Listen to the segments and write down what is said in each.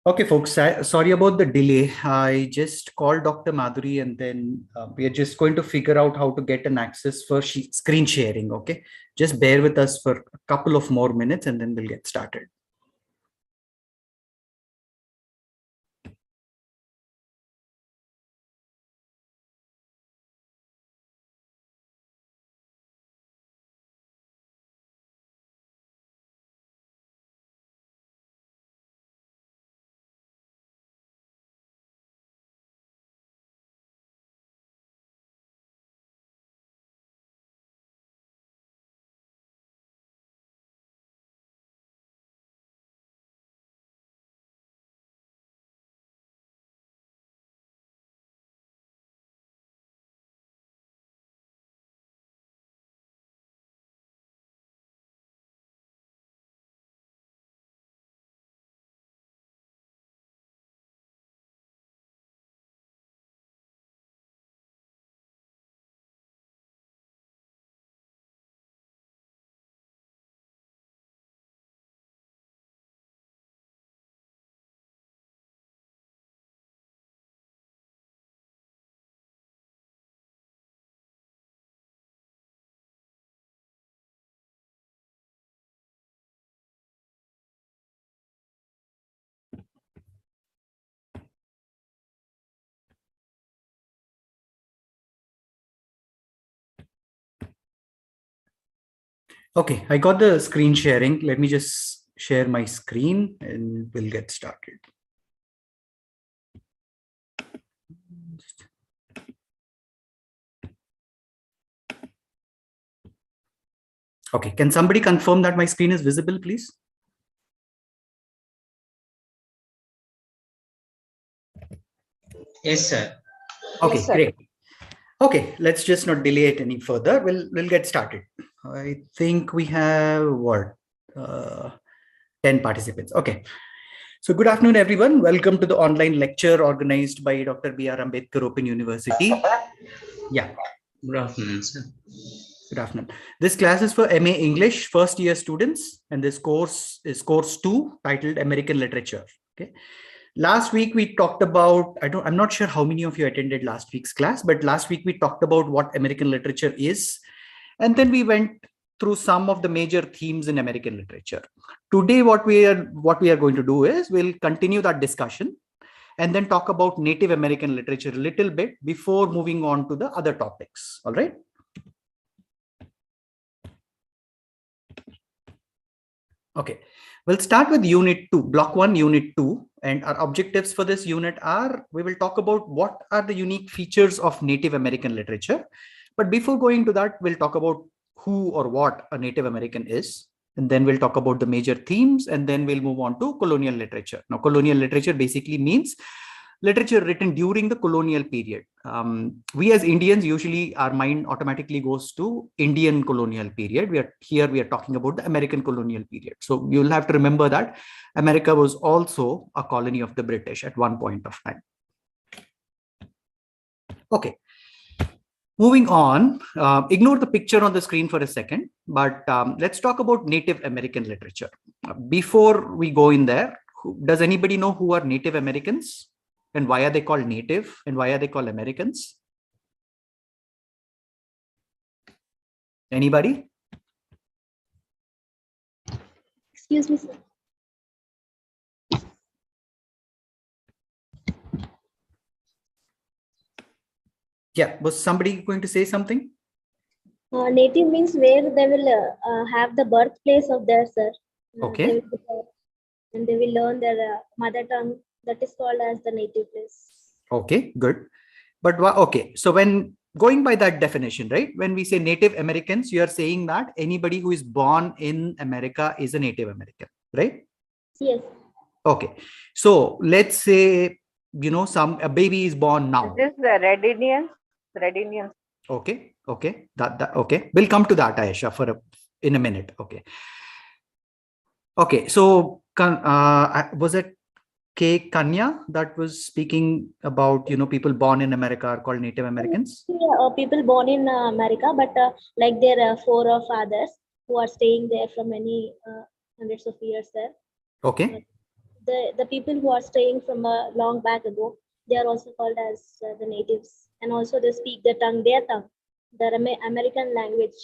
Okay, folks, sorry about the delay. I just called Dr. Madhuri and then we are just going to figure out how to get an access for screen sharing. Okay, just bear with us for a couple of more minutes and then we'll get started. Okay, I got the screen sharing. Let me just share my screen and we'll get started. Okay, can somebody confirm that my screen is visible, please? Yes, sir. Okay, Yes, sir. great. Okay, let's just not delay it any further. We'll get started. I think we have what 10 participants. Okay. So good afternoon, everyone. Welcome to the online lecture organized by Dr. B.R. Ambedkar Open University. Yeah. Good afternoon, sir. Good afternoon. This class is for MA English first year students, and this course is course 2 titled American Literature. Okay. Last week we talked about, I'm not sure how many of you attended last week's class, but last week we talked about what American literature is. And then we went through some of the major themes in American literature. Today, what we are going to do is we'll continue that discussion and then talk about Native American literature a little bit before moving on to the other topics. All right. Okay, we'll start with Unit 2, Block 1, Unit 2. And our objectives for this unit are, we will talk about what are the unique features of Native American literature. But before going to that, we'll talk about who or what a Native American is. And then we'll talk about the major themes, and then we'll move on to colonial literature. Now, colonial literature basically means literature written during the colonial period. We as Indians, usually our mind automatically goes to Indian colonial period. We are talking about the American colonial period. So you'll have to remember that America was also a colony of the British at one point of time. Okay. Moving on, ignore the picture on the screen for a second, but let's talk about Native American literature. Before we go in there, does anybody know who are Native Americans? And why are they called Native? And why are they called Americans? Anybody? Excuse me, sir. Yeah, was somebody going to say something? Native means where they will have the birthplace of their sir. Okay. And they will learn their mother tongue. That is called as the native place. Okay, good. But okay, so when going by that definition, right? When we say Native Americans, you are saying that anybody who is born in America is a Native American, right? Yes. Okay, so let's say, you know, a baby is born now. Is this the Red Indians? Red Indians. Okay, okay, okay. We'll come to that, Aisha, in a minute. Okay. Okay, so was it K. Kanya that was speaking about, you know, people born in America are called Native Americans? Yeah, people born in America, but like their forefathers who are staying there for many hundreds of years there. Okay. the people who are staying from a long back ago, they are also called as the natives, and also they speak the tongue, their tongue, the American language.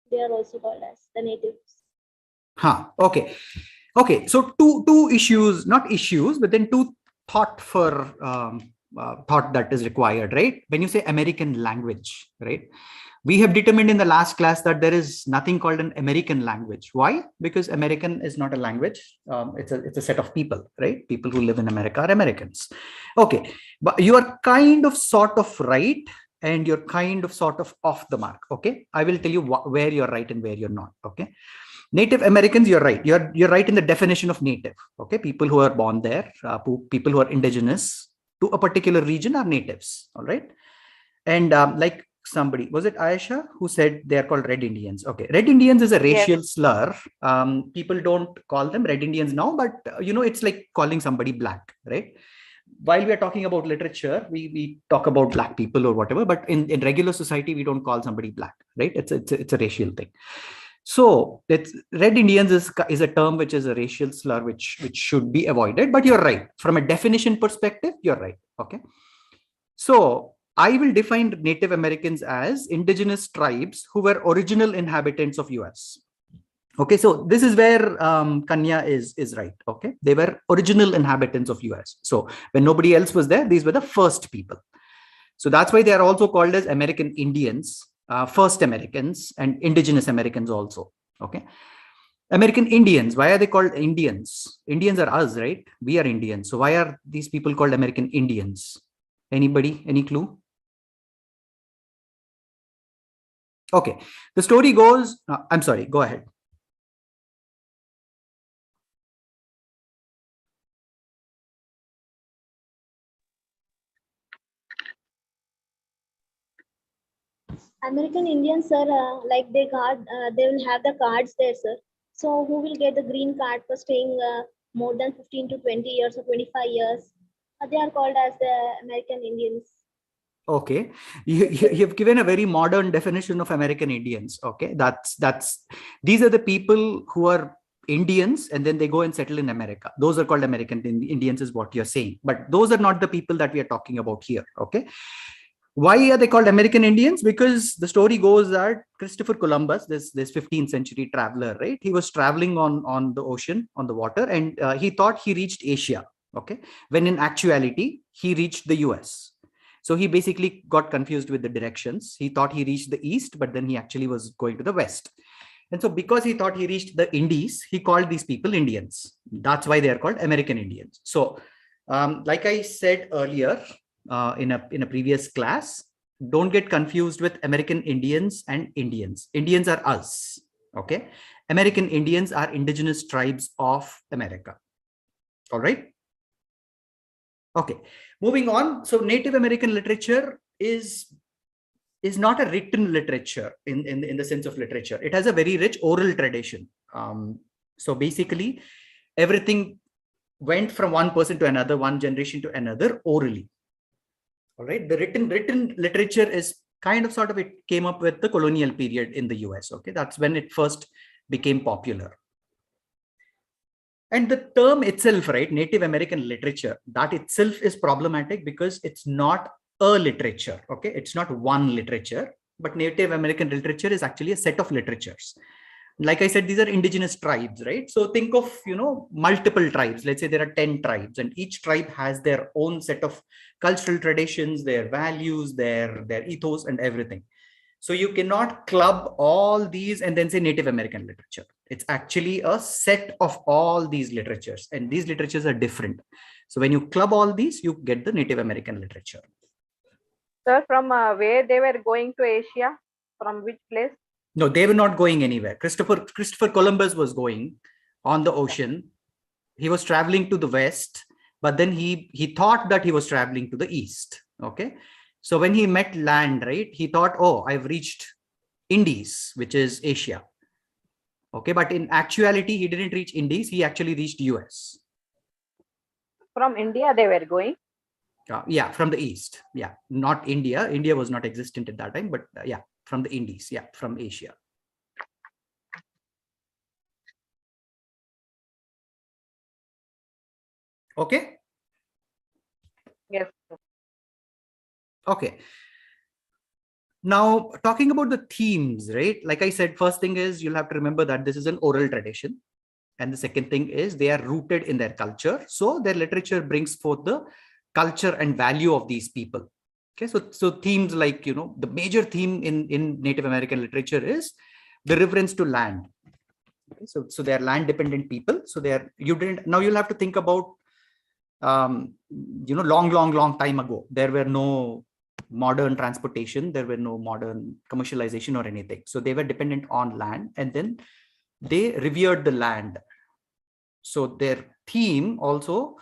They are also called as the natives. Okay. Okay. So two issues, not issues, but then two thought thought that is required, right? When you say American language, right? We have determined in the last class that there is nothing called an American language. Why? Because American is not a language. It's a set of people, right? People who live in America are Americans. Okay, but you are kind of sort of right, and you're kind of sort of off the mark. Okay, I will tell you where you're right and where you're not. Okay, Native Americans, you're right. You're right in the definition of native. Okay, people who are born there, people who are indigenous to a particular region are natives. All right, and like somebody, was it Aisha who said they are called Red Indians? Okay, Red Indians is a racial slur. People don't call them Red Indians now, but it's like calling somebody black, right? While we are talking about literature, we talk about black people or whatever, but in regular society, we don't call somebody black, right? It's a racial thing. So it's Red Indians is a term which is a racial slur, which should be avoided. But you're right. From a definition perspective, you're right. Okay. So I will define Native Americans as indigenous tribes who were original inhabitants of US. Okay, so this is where Kanya is right. Okay, they were original inhabitants of US. So when nobody else was there, these were the first people. So that's why they are also called as American Indians, first Americans, and indigenous Americans also. Okay, American Indians, why are they called Indians? Indians are us, right? We are Indians. So why are these people called American Indians? Anybody? Any clue? Okay, the story goes, I'm sorry, go ahead. American Indians, sir, like they will have the cards there, sir. So who will get the green card for staying more than 15 to 20 years or 25 years? They are called as the American Indians. Okay, you've given a very modern definition of American Indians. Okay, these are the people who are Indians and then they go and settle in America. Those are called American Indians, is what you're saying. But those are not the people that we are talking about here. Okay. Why are they called American Indians? Because the story goes that Christopher Columbus, this 15th century traveler, right? He was traveling on the ocean, on the water, and he thought he reached Asia. Okay, when in actuality he reached the US. So he basically got confused with the directions. He thought he reached the east, but then he actually was going to the west. And so because he thought he reached the Indies, he called these people Indians. That's why they are called American Indians. So like I said earlier, in a previous class, don't get confused with American Indians and Indians. Indians are us. Okay, American Indians are indigenous tribes of America. All right. Okay, moving on. So Native American literature is not a written literature in the sense of literature. It has a very rich oral tradition. So basically, everything went from one person to another, one generation to another orally. All right, the written literature is kind of sort of, it came up with the colonial period in the US. Okay, that's when it first became popular. And the term itself, right, Native American literature, that itself is problematic because it's not a literature. Okay, it's not one literature, but Native American literature is actually a set of literatures. Like I said, these are indigenous tribes, right? So think of, multiple tribes. Let's say there are 10 tribes and each tribe has their own set of cultural traditions, their values, their ethos and everything. So you cannot club all these and then say Native American literature. It's actually a set of all these literatures, and these literatures are different. So when you club all these, you get the Native American literature. Sir, from where they were going to Asia? From which place? No, they were not going anywhere. Christopher Columbus was going on the ocean. He was traveling to the west, but then he thought that he was traveling to the east. Okay. So when he met land, right, he thought, oh, I've reached Indies, which is Asia. Okay. But in actuality, he didn't reach Indies. He actually reached US. From India, they were going? Yeah, from the east. Yeah, not India. India was not existent at that time, but yeah, from the Indies. Yeah, from Asia. Okay. Yes, sir. Okay. Now, talking about the themes, right? Like I said, first thing is you'll have to remember that this is an oral tradition. And the second thing is they are rooted in their culture. So their literature brings forth the culture and value of these people. Okay, so themes like, the major theme in Native American literature is the reverence to land. Okay, so they are land dependent people. So now you'll have to think about, long time ago, there were no modern transportation, there were no modern commercialization or anything. So they were dependent on land, and then they revered the land. So their theme also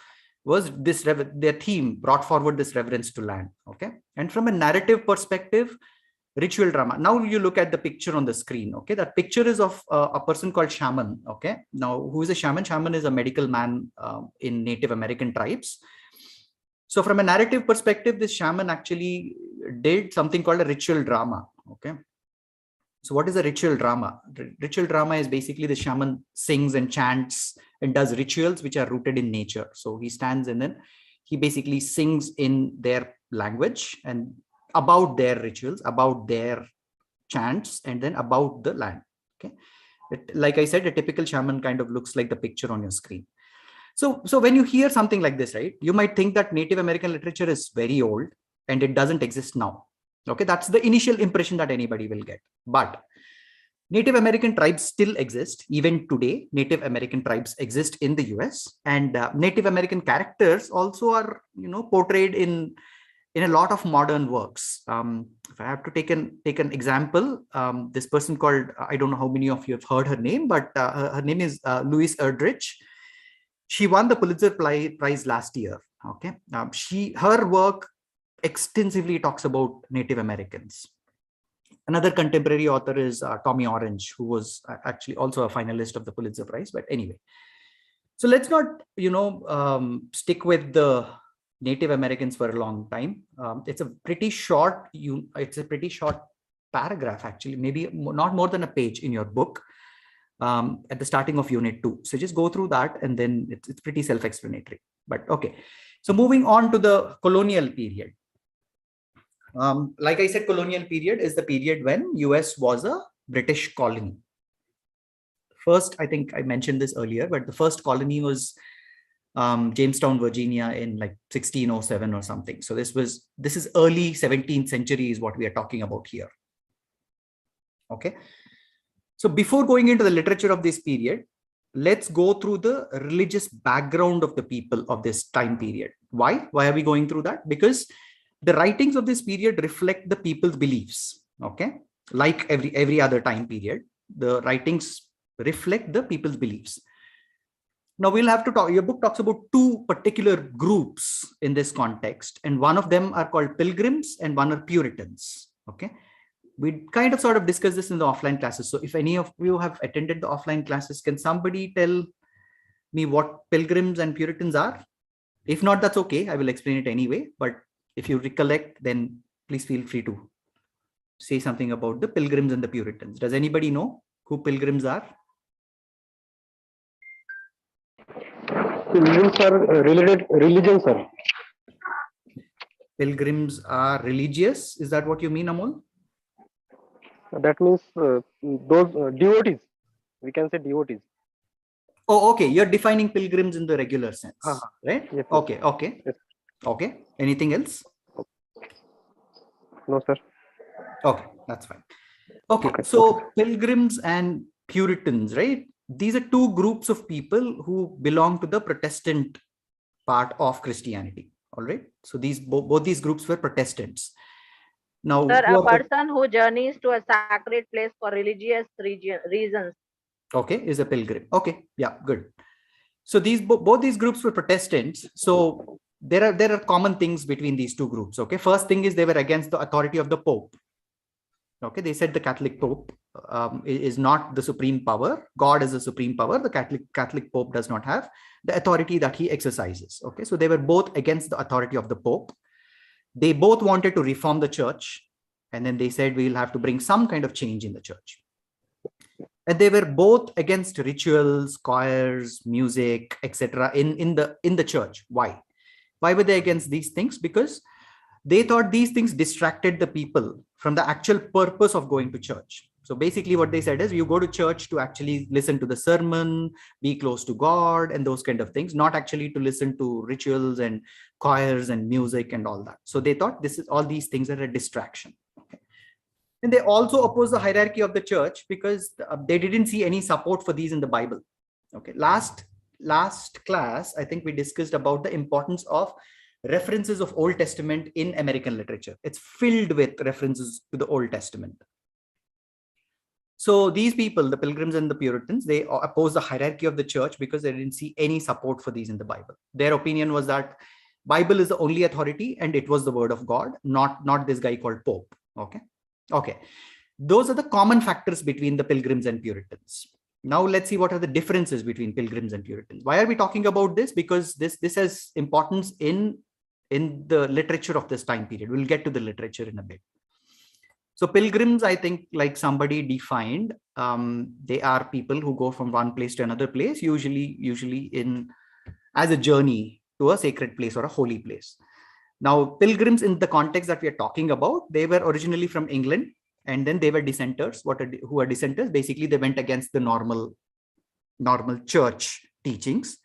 was this, their theme brought forward this reverence to land. Okay. And from a narrative perspective, ritual drama. Now you look at the picture on the screen. Okay. That picture is of a person called shaman. Okay. Now, who is a shaman? Shaman is a medical man in Native American tribes. So from a narrative perspective, this shaman actually did something called a ritual drama. Okay. So what is a ritual drama? Ritual drama is basically the shaman sings and chants and does rituals which are rooted in nature. So he stands and then he basically sings in their language and about their rituals, about their chants, and then about the land. Okay. Like I said, a typical shaman kind of looks like the picture on your screen. So when you hear something like this, right, you might think that Native American literature is very old and it doesn't exist now. Okay, that's the initial impression that anybody will get. But Native American tribes still exist. Even today, Native American tribes exist in the US, and Native American characters also are, portrayed in a lot of modern works. If I have to take an example, this person called, I don't know how many of you have heard her name, but her name is Louise Erdrich. She won the Pulitzer Prize last year. Okay, her work extensively talks about Native Americans. Another contemporary author is Tommy Orange, who was actually also a finalist of the Pulitzer Prize. But anyway, so let's not, stick with the Native Americans for a long time. It's a pretty short, paragraph, actually, maybe not more than a page in your book at the starting of Unit 2. So just go through that, and then it's pretty self-explanatory. But okay, so moving on to the colonial period. Like I said, colonial period is the period when US was a British colony. First, I think I mentioned this earlier, but the first colony was Jamestown, Virginia in like 1607 or something. So this is early 17th century is what we are talking about here. Okay. So before going into the literature of this period, let's go through the religious background of the people of this time period. Why? Why are we going through that? Because the writings of this period reflect the people's beliefs. Okay. Like every other time period, the writings reflect the people's beliefs. Now we'll have to talk, your book talks about two particular groups in this context, and one of them are called Pilgrims and one are Puritans. Okay. We kind of sort of discussed this in the offline classes. So if any of you have attended the offline classes, can somebody tell me what Pilgrims and Puritans are? If not, that's okay. I will explain it anyway. But if you recollect, then please feel free to say something about the Pilgrims and the Puritans. Does anybody know who Pilgrims are? Pilgrims are religion, sir. Pilgrims are religious. Is that what you mean, Amol? That means those devotees. We can say devotees. Oh, okay. You're defining pilgrims in the regular sense, right? Yes, okay, okay. Yes. Okay. Anything else? No, sir. Okay, that's fine. Okay, so Pilgrims and Puritans, right? These are two groups of people who belong to the Protestant part of Christianity. All right. So both these groups were Protestants. Now, Sir, a person who journeys to a sacred place for religious reasons. Okay, is a pilgrim. Okay, yeah, good. So both these groups were Protestants. So there are common things between these two groups. Okay, first thing is they were against the authority of the Pope. Okay, they said the Catholic Pope is not the supreme power. God is the supreme power. The Catholic Pope does not have the authority that he exercises. Okay, so they were both against the authority of the Pope. They both wanted to reform the church, and then they said we'll have to bring some kind of change in the church. And they were both against rituals, choirs, music, etc. in the church. Why? Why were they against these things? Because they thought these things distracted the people from the actual purpose of going to church. So basically what they said is you go to church to actually listen to the sermon, be close to God and those kind of things, not actually to listen to rituals and choirs and music and all that. So they thought all these things are a distraction. Okay. And they also oppose the hierarchy of the church because they didn't see any support for these in the Bible. Okay. Last class, I think we discussed about the importance of references of Old Testament in American literature. It's filled with references to the Old Testament. So these people, the Pilgrims and the Puritans, they oppose the hierarchy of the church because they didn't see any support for these in the Bible. Their opinion was that Bible is the only authority and it was the word of God, not this guy called Pope. Okay. Those are the common factors between the Pilgrims and Puritans. Now let's see what are the differences between Pilgrims and Puritans. Why are we talking about this? Because this has importance in the literature of this time period. We'll get to the literature in a bit. So Pilgrims, I think, like somebody defined, they are people who go from one place to another place, usually as a journey to a sacred place or a holy place. Now, Pilgrims in the context that we are talking about, they were originally from England, and then they were dissenters. Who are dissenters? Basically, they went against the normal church teachings.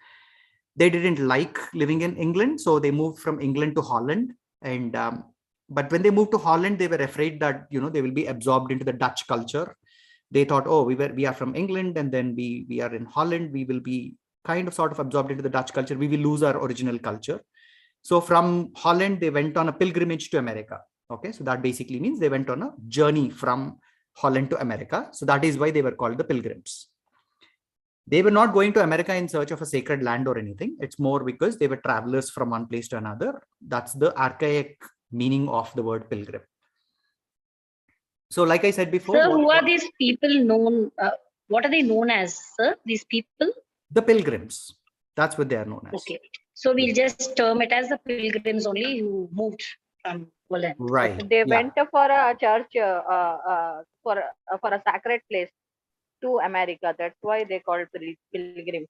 They didn't like living in England, so they moved from England to Holland. And but when they moved to Holland, they were afraid that they will be absorbed into the Dutch culture. They thought, oh, we are from England, and then we are in Holland. We will be kind of sort of absorbed into the Dutch culture. We will lose our original culture. So from Holland, they went on a pilgrimage to America. Okay, so that basically means they went on a journey from Holland to America. So that is why they were called the Pilgrims. They were not going to America in search of a sacred land or anything. It's more because they were travelers from one place to another. That's the archaic meaning of the word pilgrim. So like I said before. Sir, who are these people known? What are they known as, sir? These people? The Pilgrims. That's what they are known as. Okay. So we'll just term it as the Pilgrims only who moved from Holland. Right. They went for a church, for a sacred place to America. That's why they called pilgrims.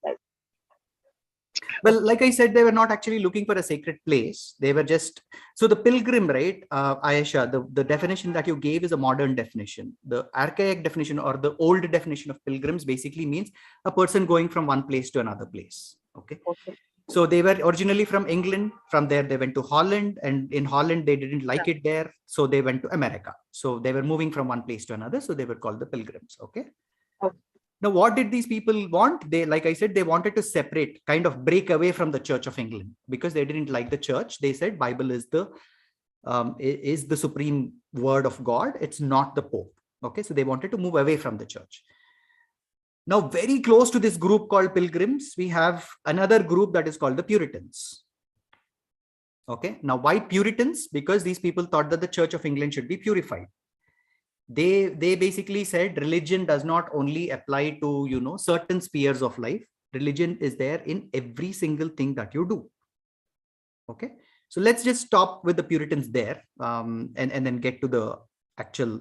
Well, like I said, they were not actually looking for a sacred place. They were just, so the pilgrim, right, Ayesha, the definition that you gave is a modern definition. The archaic definition or the old definition of pilgrims basically means a person going from one place to another place. Okay. So they were originally from England. From there, they went to Holland, and in Holland, they didn't like it there. So they went to America. So they were moving from one place to another. So they were called the Pilgrims. Okay. Now, what did these people want? They, like I said, they wanted to separate, kind of break away from the Church of England because they didn't like the church. They said Bible is the supreme word of God. It's not the Pope. Okay. So they wanted to move away from the church. Now, very close to this group called Pilgrims, we have another group that is called the Puritans. Okay. Now, why Puritans? Because these people thought that the Church of England should be purified. They basically said religion does not only apply to, certain spheres of life. Religion is there in every single thing that you do. Okay. So let's just stop with the Puritans there and then get to the actual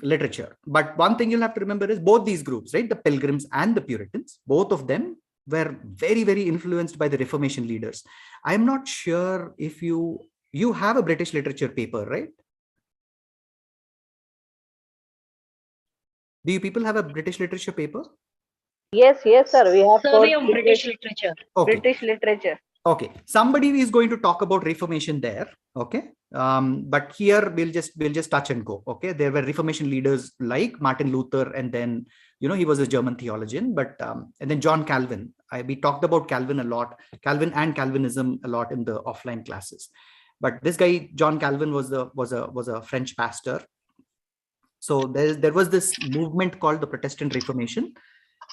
literature. But one thing you'll have to remember is both these groups, right? The Pilgrims and the Puritans, both of them were very, very influenced by the Reformation leaders. I'm not sure if you have a British literature paper, right? Do you people have a British literature paper? Yes, sir. We have survey of British literature. Okay. British literature. Okay. Somebody is going to talk about Reformation there. Okay. But here we'll just touch and go. Okay. There were Reformation leaders like Martin Luther, and then he was a German theologian. But and then John Calvin. We talked about Calvin a lot, Calvin and Calvinism a lot in the offline classes. But this guy John Calvin was a French pastor. So there was this movement called the Protestant Reformation.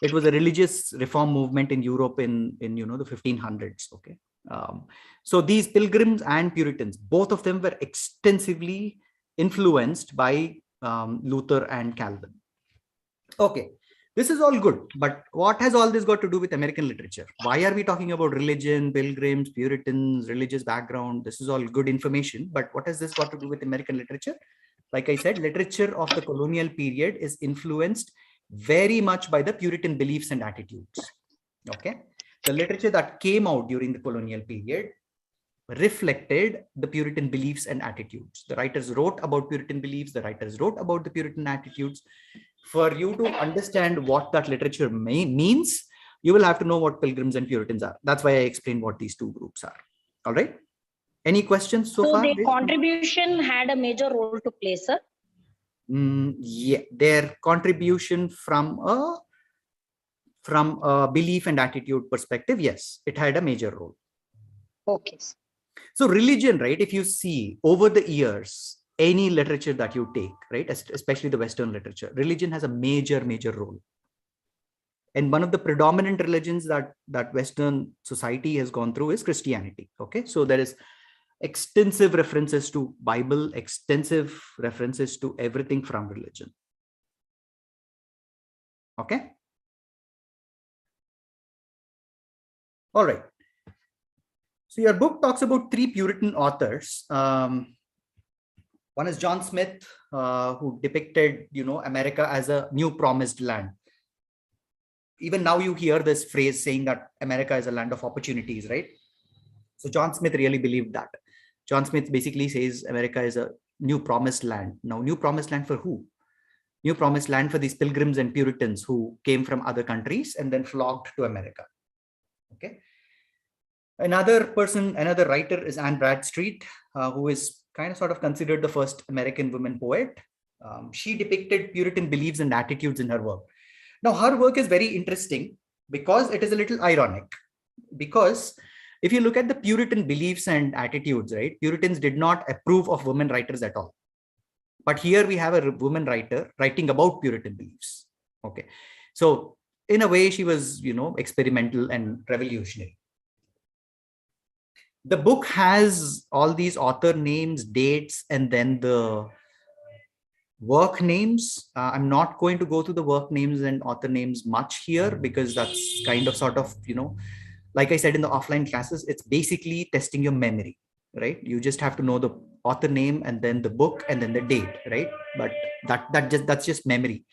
It was a religious reform movement in Europe in the 1500s. Okay. So these Pilgrims and Puritans, both of them were extensively influenced by Luther and Calvin. Okay. This is all good, but what has all this got to do with American literature? Why are we talking about religion, Pilgrims, Puritans, religious background? This is all good information, but what has this got to do with American literature? like I said, literature of the colonial period is influenced very much by the Puritan beliefs and attitudes. Okay. The literature that came out during the colonial period reflected the Puritan beliefs and attitudes. The writers wrote about Puritan beliefs, the writers wrote about the Puritan attitudes. For you to understand what that literature means, you will have to know what Pilgrims and Puritans are. That's why I explained what these two groups are. All right. Any questions so far? their contribution had a major role to play, sir. Yeah, their contribution from a belief and attitude perspective, yes, it had a major role. Okay. So religion, right? If you see over the years, any literature that you take, right, especially the Western literature, religion has a major role. And one of the predominant religions that Western society has gone through is Christianity. Okay, so there is extensive references to Bible, extensive references to everything from religion. Okay. All right. So your book talks about 3 Puritan authors. One is John Smith, who depicted, America as a new promised land. Even now you hear this phrase saying that America is a land of opportunities, right? So John Smith really believed that. John Smith basically says America is a new promised land. Now, new promised land for who? New promised land for these Pilgrims and Puritans who came from other countries and then flocked to America. Okay. Another writer is Anne Bradstreet, who is kind of sort of considered the first American woman poet. She depicted Puritan beliefs and attitudes in her work. Now, her work is very interesting because it is a little ironic. Because if you look at the Puritan beliefs and attitudes, right, Puritans did not approve of women writers at all. But here we have a woman writer writing about Puritan beliefs. Okay. So in a way, she was, experimental and revolutionary. The book has all these author names, dates, and then the work names. I'm not going to go through the work names and author names much here because that's kind of sort of, like I said in the offline classes, it's basically testing your memory, right? You just have to know the author name and then the book and then the date, right? But that's just memory.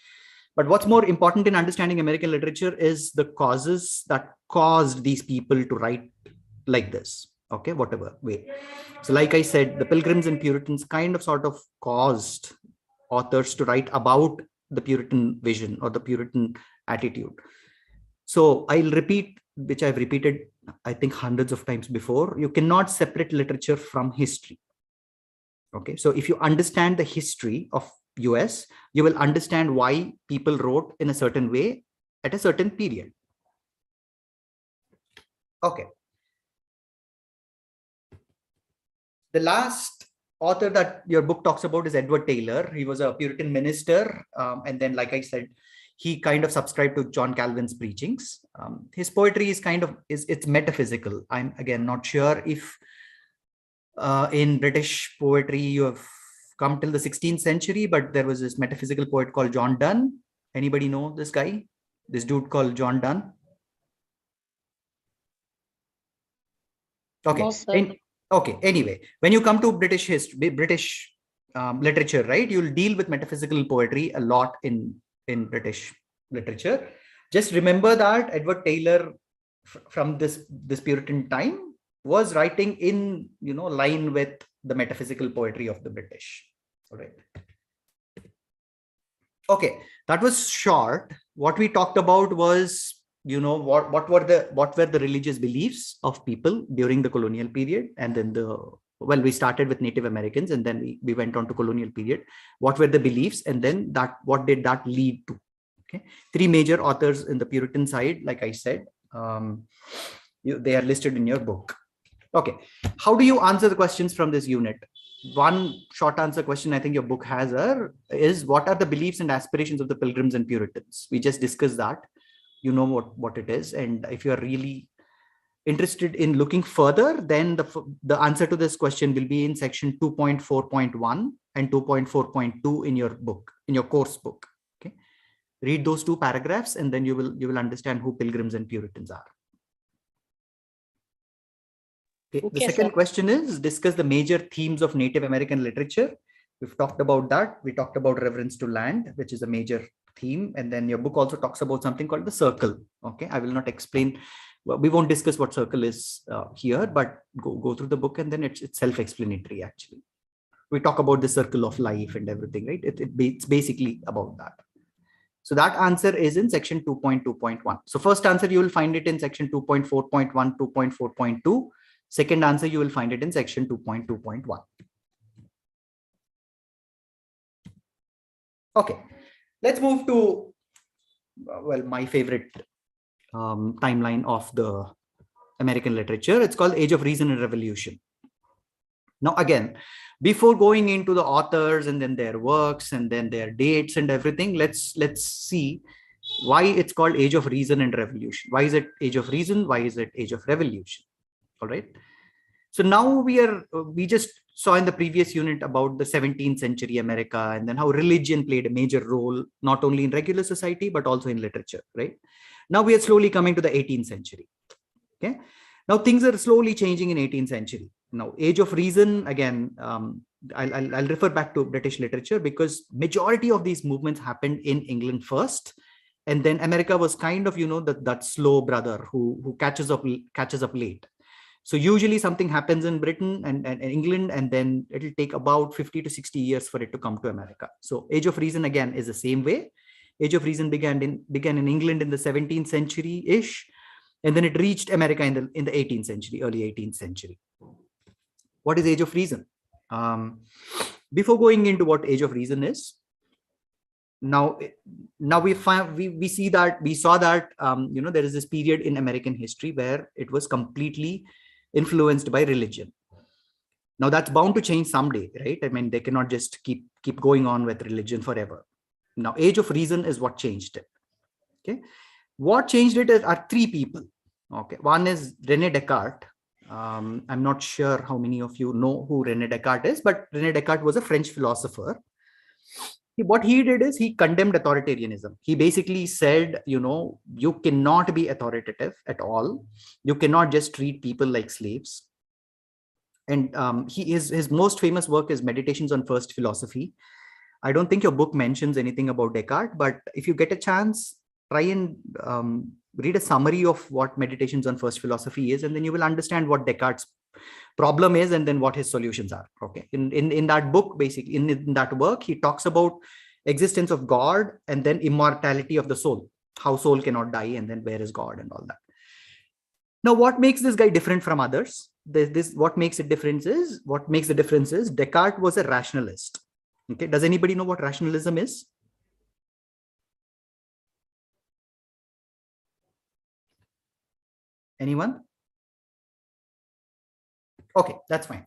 But what's more important in understanding American literature is the causes that caused these people to write like this. Okay, whatever way. So like I said, the Pilgrims and Puritans kind of sort of caused authors to write about the Puritan vision or the Puritan attitude. So I'll repeat, which I've repeated, I think hundreds of times before. You cannot separate literature from history. Okay, so if you understand the history of US, you will understand why people wrote in a certain way at a certain period. Okay. The last author that your book talks about is Edward Taylor. He was a Puritan minister. And then, like I said, he kind of subscribed to John Calvin's preachings. His poetry is it's metaphysical. I'm again not sure if in British poetry you have come till the 16th century, but there was this metaphysical poet called John Donne. Anybody know this guy? This dude called John Donne? Okay. No, okay. Anyway, when you come to British history, British literature, right, you'll deal with metaphysical poetry a lot in British literature. Just remember that Edward Taylor from this Puritan time was writing in line with the metaphysical poetry of the British. All right. Okay, that was short. What we talked about was what were the religious beliefs of people during the colonial period, and then we started with Native Americans and then we went on to colonial period. What were the beliefs, and then what did that lead to? Okay, 3 major authors in the Puritan side, like I said, they are listed in your book. Okay, how do you answer the questions from this unit? One short answer question I think your book has is what are the beliefs and aspirations of the Pilgrims and Puritans? We just discussed that. You know what it is, and if you are really interested in looking further, then the answer to this question will be in section 2.4.1 and 2.4.2 in your book, in your course book. Okay, read those 2 paragraphs and then you will understand who Pilgrims and Puritans are. Okay, the second question is discuss the major themes of Native American literature. We've talked about that. We talked about reverence to land, which is a major theme. And then your book also talks about something called the circle. Okay, I will not explain. Well, we won't discuss what circle is here, but go through the book, and then it's self-explanatory actually. We talk about the circle of life and everything, right? It's basically about that. So that answer is in section 2.2.1. So first answer, you will find it in section 2.4.1, 2.4.2. Second answer, you will find it in section 2.2.1. Okay, let's move to, well, my favorite timeline of the American literature. It's called Age of Reason and Revolution. Now, again, before going into the authors and then their works and then their dates and everything, let's see why it's called Age of Reason and Revolution. Why is it Age of Reason? Why is it Age of Revolution? All right. So now we just saw in the previous unit about the 17th century America, and then how religion played a major role, not only in regular society, but also in literature, right? Now we are slowly coming to the 18th century. Okay. Now things are slowly changing in 18th century. Now, Age of Reason, again, I'll refer back to British literature because majority of these movements happened in England first. And then America was kind of, that slow brother who catches up late. So usually something happens in Britain and England, and then it'll take about 50 to 60 years for it to come to America. So Age of Reason, again, is the same way. Age of Reason began in England in the 17th century-ish, and then it reached America in the 18th century, early 18th century. What is Age of Reason? Before going into what Age of Reason is, now we saw that there is this period in American history where it was completely influenced by religion. Now that's bound to change someday, right? I mean, they cannot just keep going on with religion forever. Now, Age of Reason is what changed it. Okay, what changed it are three people. Okay, one is Rene Descartes. I'm not sure how many of you know who Rene Descartes is, but Rene Descartes was a French philosopher. What he did is he condemned authoritarianism. He basically said, you cannot be authoritative at all. You cannot just treat people like slaves. And his most famous work is Meditations on First Philosophy. I don't think your book mentions anything about Descartes, but if you get a chance, try and read a summary of what Meditations on First Philosophy is, and then you will understand what Descartes' problem is and then what his solutions are. Okay, in that book, basically in that work, he talks about existence of God and then immortality of the soul, how soul cannot die, and then where is God and all that. Now, what makes this guy different from others? What makes the difference is Descartes was a rationalist. Okay, does anybody know what rationalism is? Anyone? Okay, that's fine.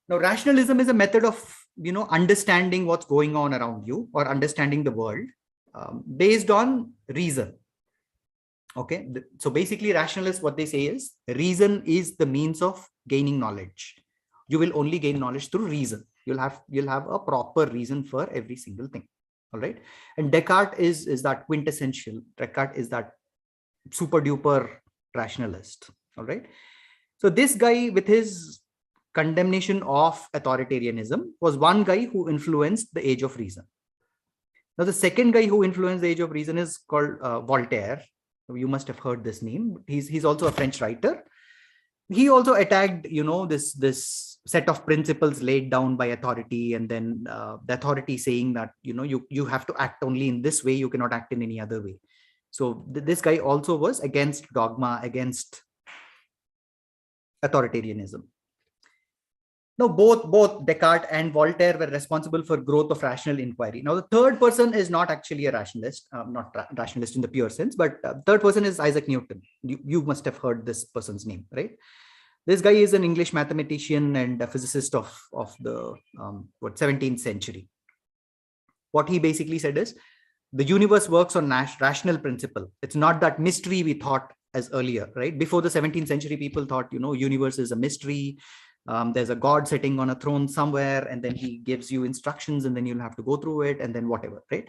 Now, rationalism is a method of, understanding what's going on around you or understanding the world based on reason. Okay, so basically rationalists, what they say is reason is the means of gaining knowledge. You will only gain knowledge through reason. You'll have a proper reason for every single thing. All right. And Descartes is that quintessential. Descartes is that super duper rationalist. All right. So this guy, with his condemnation of authoritarianism, was one guy who influenced the Age of Reason. Now, the second guy who influenced the Age of Reason is called Voltaire. You must have heard this name. He's also a French writer. He also attacked, this set of principles laid down by authority, and then the authority saying that, you have to act only in this way. You cannot act in any other way. So this guy also was against dogma, against authoritarianism. Now, both Descartes and Voltaire were responsible for growth of rational inquiry. Now, the third person is not actually a rationalist, not rationalist in the pure sense, but third person is Isaac Newton. You must have heard this person's name, right? This guy is an English mathematician and a physicist of the 17th century. What he basically said is the universe works on rational principle. It's not that mystery we thought as earlier, right? Before the 17th century, people thought, universe is a mystery. There's a God sitting on a throne somewhere, and then he gives you instructions, and then you'll have to go through it, and then whatever, right?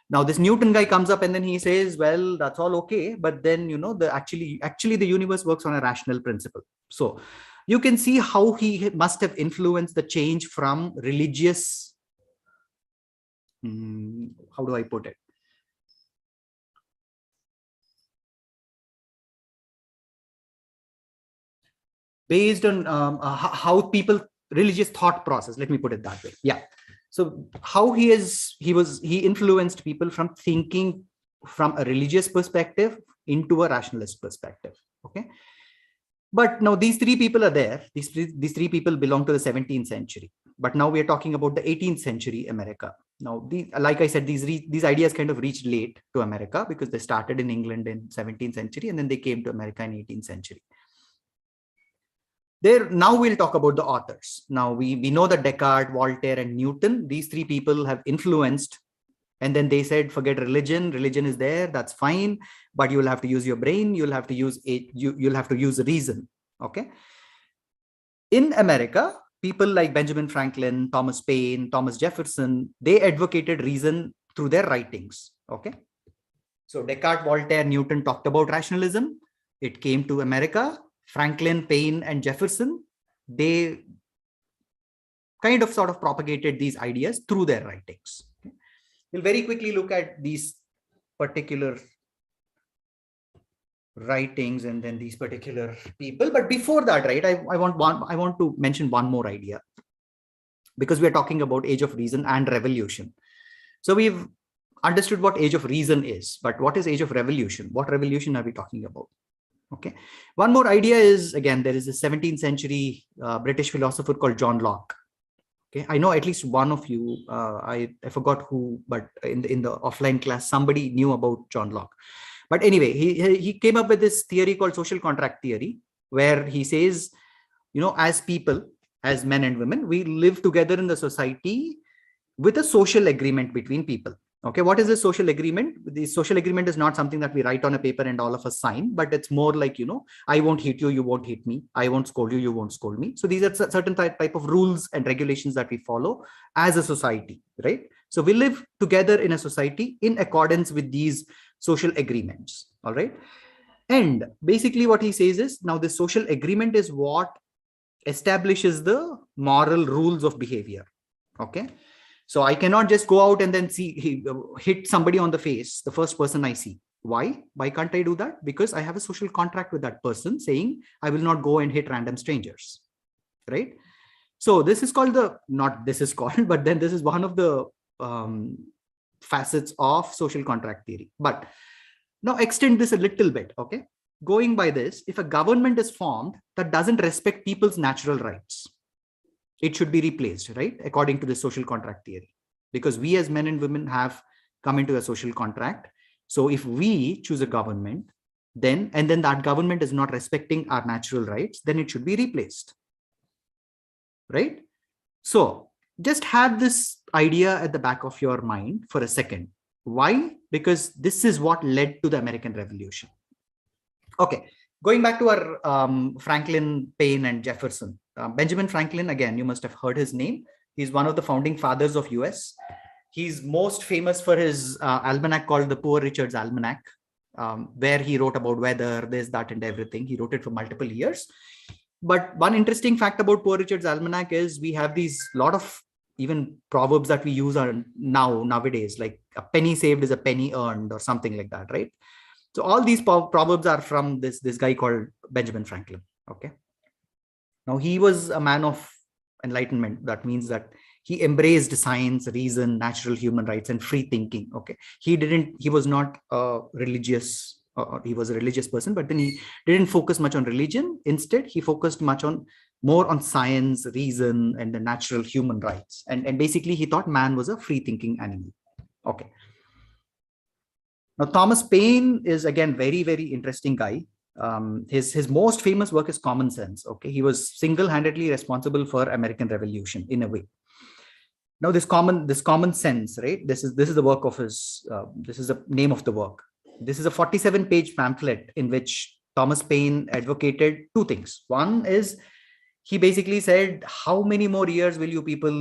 Now this Newton guy comes up and then he says, well, that's all okay, but then actually the universe works on a rational principle. So you can see how he must have influenced the change from religious how do I put it? Based on how people religious thought process. Let me put it that way. Yeah. So how he influenced people from thinking from a religious perspective into a rationalist perspective. Okay. But now these three people are there. These three people belong to the 17th century. But now we are talking about the 18th century America. Now, like I said, these ideas kind of reached late to America because they started in England in 17th century and then they came to America in 18th century. Now we'll talk about the authors. Now we know that Descartes, Voltaire, and Newton, these three people have influenced, and then they said, forget religion. Religion is there, that's fine, but you will have to use your brain. You'll have to use you'll have to use reason. Okay. In America, people like Benjamin Franklin, Thomas Paine, Thomas Jefferson, they advocated reason through their writings. Okay. So Descartes, Voltaire, Newton talked about rationalism. It came to America. Franklin, Paine, and Jefferson, they kind of sort of propagated these ideas through their writings. Okay. We'll very quickly look at these particular writings and then these particular people. But before that, right, I want to mention one more idea, because we're talking about age of reason and revolution. So we've understood what age of reason is, but what is age of revolution? What revolution are we talking about? Okay. One more idea is, again, there is a 17th century British philosopher called John Locke. Okay. I know at least one of you, I forgot who, but in the offline class, somebody knew about John Locke. But anyway, he came up with this theory called social contract theory, where he says, you know, as people, as men and women, we live together in the society with a social agreement between people. Okay, what is this social agreement? The social agreement is not something that we write on a paper and all of us sign, but it's more like, you know, I won't hit you, you won't hit me. I won't scold you, you won't scold me. So these are certain type of rules and regulations that we follow as a society, right? So we live together in a society in accordance with these social agreements, all right? And basically what he says is, now the social agreement is what establishes the moral rules of behavior, okay? So I cannot just go out and then hit somebody on the face, the first person I see. Why? Why can't I do that? Because I have a social contract with that person saying I will not go and hit random strangers, right? So this is called but then this is one of the facets of social contract theory. But now extend this a little bit, okay? Going by this, if a government is formed that doesn't respect people's natural rights, it should be replaced, right? According to the social contract theory, because we as men and women have come into a social contract. So if we choose a government, then that government is not respecting our natural rights, then it should be replaced, right? So just have this idea at the back of your mind for a second. Why? Because this is what led to the American Revolution. Okay, going back to our Franklin, Paine, and Jefferson. Benjamin Franklin, again, you must have heard his name. He's one of the founding fathers of US. He's most famous for his almanac called the Poor Richard's Almanac, where he wrote about weather, this, that, and everything. He wrote it for multiple years. But one interesting fact about Poor Richard's Almanac is we have these lot of even proverbs that we use nowadays, like a penny saved is a penny earned or something like that, right? So all these proverbs are from this guy called Benjamin Franklin. Okay. Now he was a man of enlightenment. That means that he embraced science, reason, natural human rights, and free thinking. Okay. He was not religious. He was a religious person, but then he didn't focus much on religion. Instead, he focused more on science, reason, and the natural human rights. And basically he thought man was a free thinking animal. Okay. Now, Thomas Paine is, again, very, very interesting guy. His most famous work is Common Sense. Okay, he was single-handedly responsible for American Revolution in a way. Now, this common sense, right? This is the work of his. This is the name of the work. This is a 47-page pamphlet in which Thomas Paine advocated two things. One is, he basically said, how many more years will you people,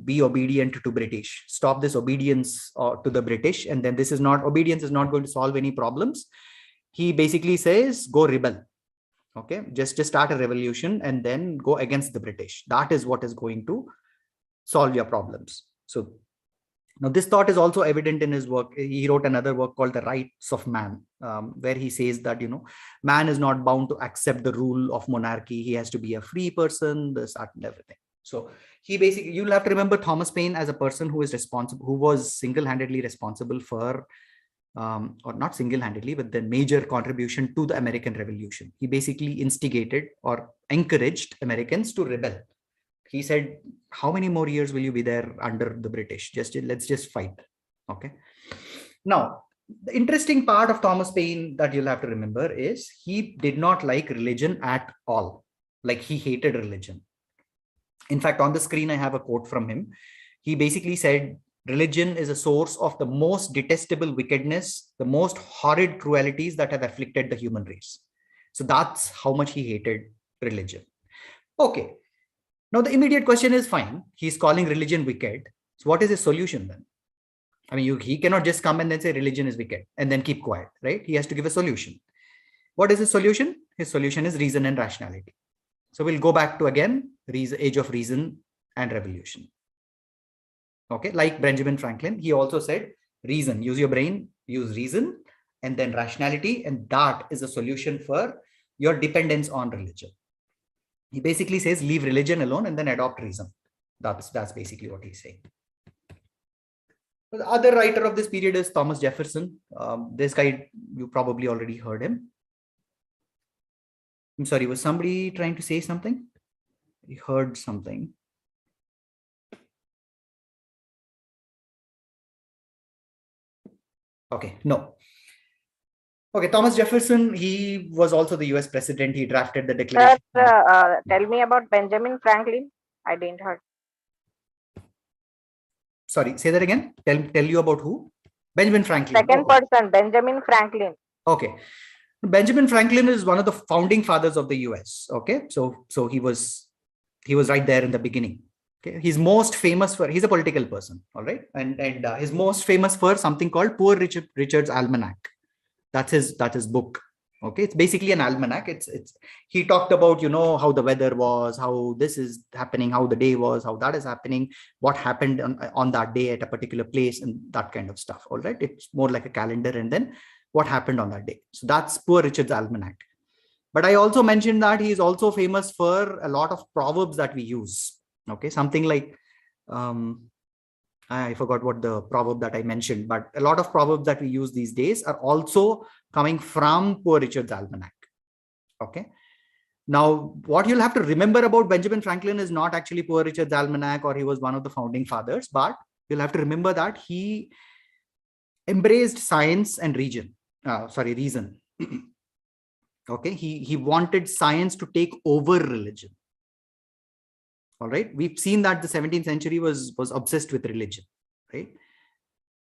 be obedient to British? Stop this obedience to the British. And then obedience is not going to solve any problems. He basically says, go rebel. Okay, just start a revolution and then go against the British. That is what is going to solve your problems. So Now, this thought is also evident in his work. He wrote another work called The Rights of Man, where he says that, man is not bound to accept the rule of monarchy. He has to be a free person, this, that, and everything. So he basically, you'll have to remember Thomas Paine as a person who is responsible, who was single-handedly responsible for, or not single-handedly, but the major contribution to the American Revolution. He basically instigated or encouraged Americans to rebel. He said, how many more years will you be there under the British? Let's just fight. Okay. Now, the interesting part of Thomas Paine that you'll have to remember is he did not like religion at all. Like, he hated religion. In fact, on the screen, I have a quote from him. He basically said, religion is a source of the most detestable wickedness, the most horrid cruelties that have afflicted the human race. So that's how much he hated religion. Okay. Now, the immediate question is, fine, he's calling religion wicked. So what is his solution then? I mean, he cannot just come and then say religion is wicked and then keep quiet, right? He has to give a solution. What is his solution? His solution is reason and rationality. So we'll go back to, again, age of reason and revolution. Okay, like Benjamin Franklin, he also said, reason, use your brain, use reason, and then rationality. And that is a solution for your dependence on religion. He basically says, leave religion alone and then adopt reason. That's basically what he's saying. The other writer of this period is Thomas Jefferson. This guy, you probably already heard him. I'm sorry, was somebody trying to say something? I heard something. Okay, no. Okay, Thomas Jefferson, he was also the US president. He drafted the Declaration. Tell me about Benjamin Franklin. I didn't heard. Sorry, say that again. Tell you about who? Benjamin Franklin. Second person, Benjamin Franklin. Okay. Benjamin Franklin is one of the founding fathers of the US. Okay, so he was right there in the beginning. Okay, he's most famous for, he's a political person, all right, and he's most famous for something called Poor Richard's Almanac. That's his book. Okay, it's basically an almanac. He talked about, how the weather was, how this is happening, how the day was, how that is happening, what happened on that day at a particular place, and that kind of stuff. All right, it's more like a calendar, and then what happened on that day. So that's Poor Richard's Almanac. But I also mentioned that he is also famous for a lot of proverbs that we use. Okay, something like, I forgot what the proverb that I mentioned, but a lot of proverbs that we use these days are also coming from Poor Richard's Almanac. Okay. Now, what you'll have to remember about Benjamin Franklin is not actually Poor Richard's Almanac, or he was one of the founding fathers, but you'll have to remember that he embraced science and reason. Okay, he wanted science to take over religion. All right, we've seen that the 17th century was obsessed with religion, right?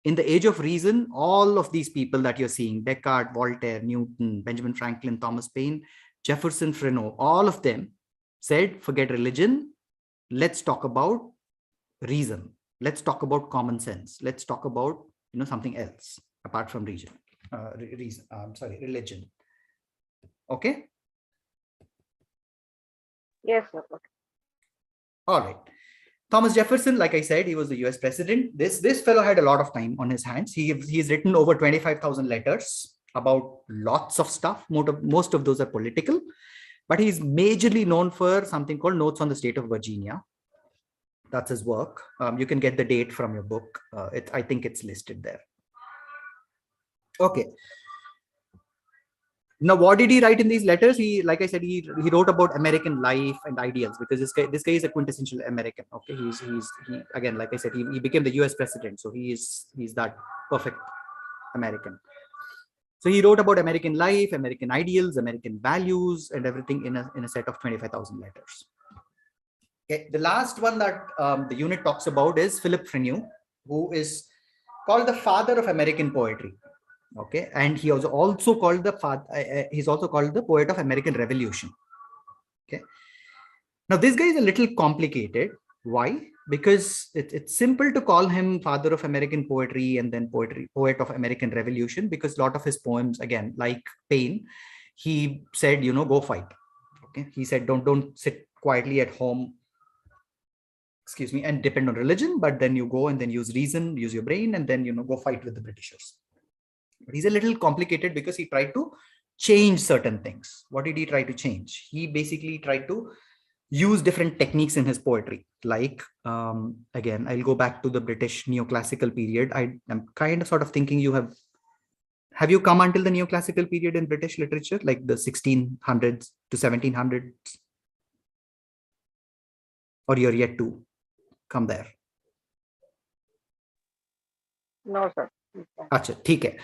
In the age of reason, all of these people that you're seeing, Descartes, Voltaire, Newton, Benjamin Franklin, Thomas Paine, Jefferson, Fenimore, all of them said, forget religion. Let's talk about reason. Let's talk about common sense. Let's talk about, something else apart from religion. Okay. Yes, sir. Okay. All right. Thomas Jefferson, like I said, he was the US president. This fellow had a lot of time on his hands. He's written over 25,000 letters about lots of stuff. Most of those are political, but he's majorly known for something called Notes on the State of Virginia. That's his work. You can get the date from your book. I think it's listed there. Okay. Now, what did he write in these letters? Like I said, he wrote about American life and ideals, because this guy is a quintessential American. Okay, he again, like I said, he became the US president, so he's that perfect American. So he wrote about American life, American ideals, American values, and everything in a set of 25,000 letters. Okay, the last one that the unit talks about is Philip Fenimore, who is called the father of American poetry. Okay, and he was also called he's also called the poet of American Revolution. Okay, now this guy is a little complicated. Why? Because it's simple to call him father of American poetry and then poet of American Revolution, because a lot of his poems, again, like Paine, he said, go fight. Okay, he said, don't sit quietly at home excuse me, and depend on religion, but then you go and then use reason, use your brain, and then, go fight with the Britishers. But he's a little complicated because he tried to change certain things. What did he try to change? He basically tried to use different techniques in his poetry. Like, again, I'll go back to the British neoclassical period. I'm kind of sort of thinking have you come until the neoclassical period in British literature, like the 1600s to 1700s? Or you're yet to come there? No, sir. Achha, theek hai.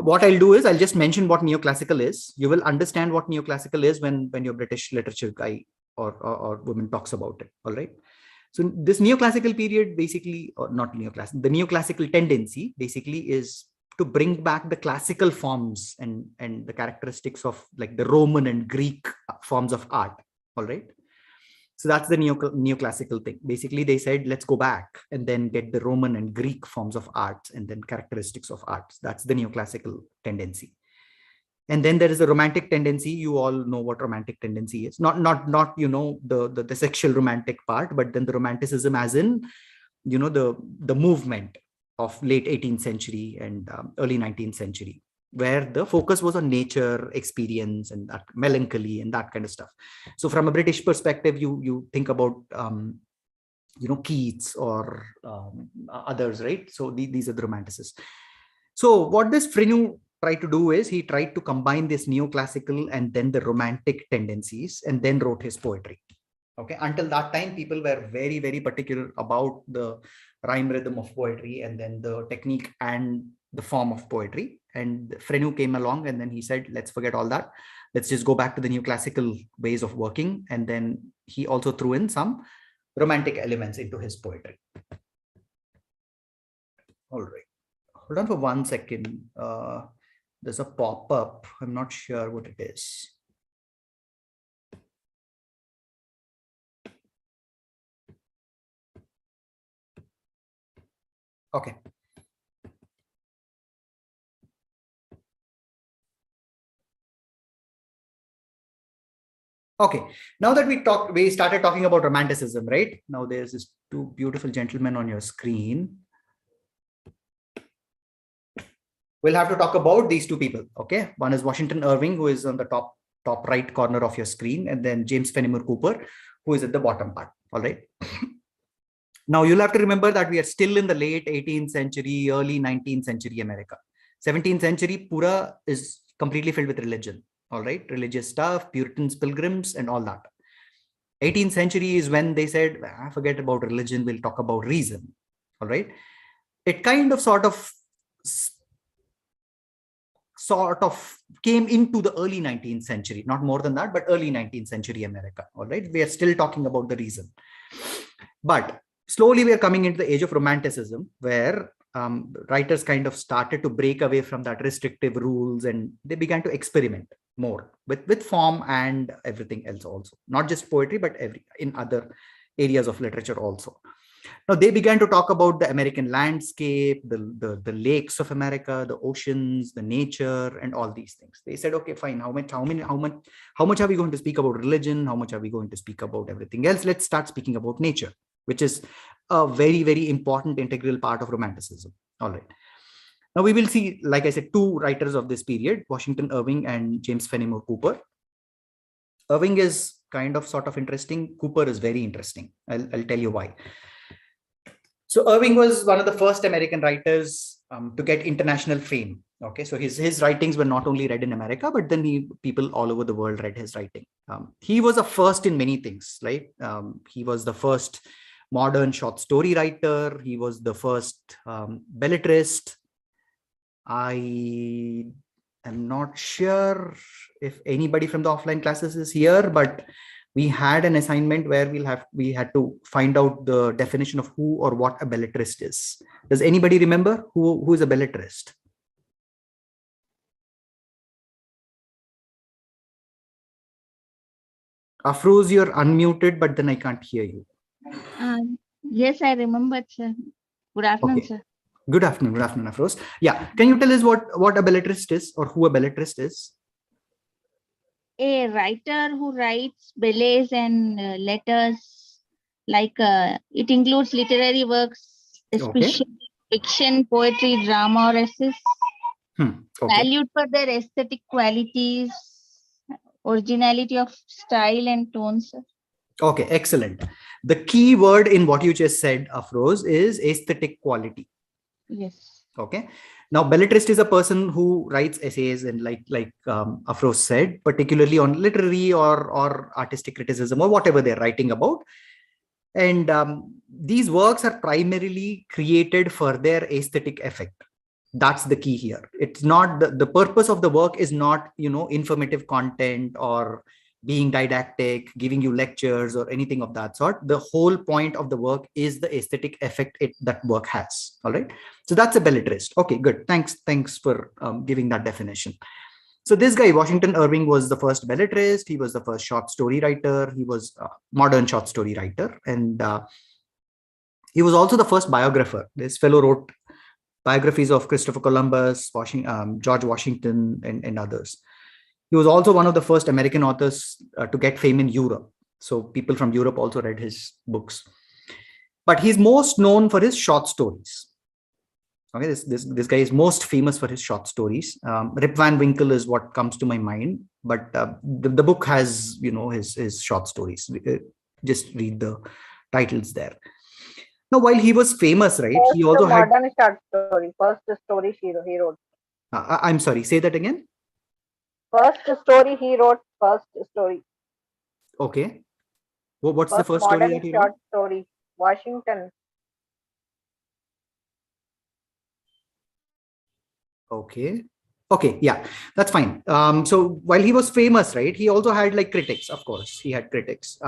What I'll do is I'll just mention what neoclassical is. You will understand what neoclassical is when your British literature guy or woman talks about it. All right. So this neoclassical period basically, or not neoclassical, the neoclassical tendency basically is to bring back the classical forms and the characteristics of like the Roman and Greek forms of art. All right. So that's the neoclassical thing. Basically, they said, let's go back and then get the Roman and Greek forms of art and then characteristics of art. That's the neoclassical tendency. And then there is a romantic tendency. You all know what romantic tendency is. Not the sexual romantic part, but then the romanticism as in, the movement of late 18th century and early 19th century, where the focus was on nature, experience, and that melancholy and that kind of stuff. So from a British perspective, you think about, Keats or others, right? So these are the romanticists. So what this Fenimore tried to do is he tried to combine this neoclassical and then the romantic tendencies and then wrote his poetry. Okay, until that time, people were very, very particular about the rhyme rhythm of poetry and then the technique and the form of poetry. And Fenimore came along and then he said, let's forget all that. Let's just go back to the neoclassical ways of working. And then he also threw in some romantic elements into his poetry. All right. Hold on for 1 second. There's a pop-up. I'm not sure what it is. Okay. Okay, now that we started talking about romanticism, right? Now there's this two beautiful gentlemen on your screen. We'll have to talk about these two people, okay? One is Washington Irving, who is on the top right corner of your screen, and then James Fennimore Cooper, who is at the bottom part, all right? Now you'll have to remember that we are still in the late 18th century, early 19th century America. 17th century, Pura is completely filled with religion. All right, religious stuff, Puritans, Pilgrims, and all that. 18th century is when they said, forget about religion, we'll talk about reason. All right. It kind of sort of came into the early 19th century, not more than that, but early 19th century America. All right. We are still talking about the reason. But slowly we are coming into the age of Romanticism, where writers kind of started to break away from that restrictive rules and they began to experiment more with form and everything else also, not just poetry, but in other areas of literature also. Now they began to talk about the American landscape, the lakes of America, the oceans, the nature, and all these things. They said, okay, fine. How much are we going to speak about religion? How much are we going to speak about everything else? Let's start speaking about nature, which is a very, very important integral part of Romanticism. All right. Now we will see, like I said, two writers of this period, Washington Irving and James Fennimore Cooper. Irving is kind of sort of interesting. Cooper is very interesting. I'll tell you why. So Irving was one of the first American writers to get international fame. Okay, so his writings were not only read in America, but then people all over the world read his writing. He was a first in many things, right? He was the first modern short story writer. He was the first belletrist. I am not sure if anybody from the offline classes is here, but we had an assignment where we had to find out the definition of who or what a belletrist is. Does anybody remember who is a belletrist? Afroz, you're unmuted, but then I can't hear you. Yes, I remember, sir. Good afternoon, Okay. sir. Good afternoon, Afroz. Yeah, can you tell us what a belletrist is or who a belletrist is? A writer who writes ballets and letters Like it includes literary works, Okay. especially fiction, poetry, drama, or essays, Okay. valued for their aesthetic qualities, originality of style and tones. Okay, excellent. The key word in what you just said, Afroz, is aesthetic quality. Yes. Okay. Now, belletrist is a person who writes essays and like Afroz said, particularly on literary or artistic criticism or whatever they're writing about. And these works are primarily created for their aesthetic effect. That's the key here. It's not the purpose of the work is not, informative content or being didactic, giving you lectures or anything of that sort. The whole point of the work is the aesthetic effect that work has. All right. So that's a belletrist. Okay, good. Thanks for giving that definition. So this guy, Washington Irving, was the first belletrist. He was the first short story writer. He was a modern short story writer. And he was also the first biographer. This fellow wrote biographies of Christopher Columbus, George Washington, and others. He was also one of the first American authors to get fame in Europe. So people from Europe also read his books. But he's most known for his short stories. Okay, this guy is most famous for his short stories. Rip Van Winkle is what comes to my mind, but the book has, his short stories. Just read the titles there. Now, while he was famous, right, he also had modern short story. First story he wrote. I'm sorry, say that again. First story he wrote. First story. Okay. What's the first story that he wrote? Short story. Washington. Okay. Yeah, that's fine. So while he was famous, right, he also had like critics. Of course, he had critics.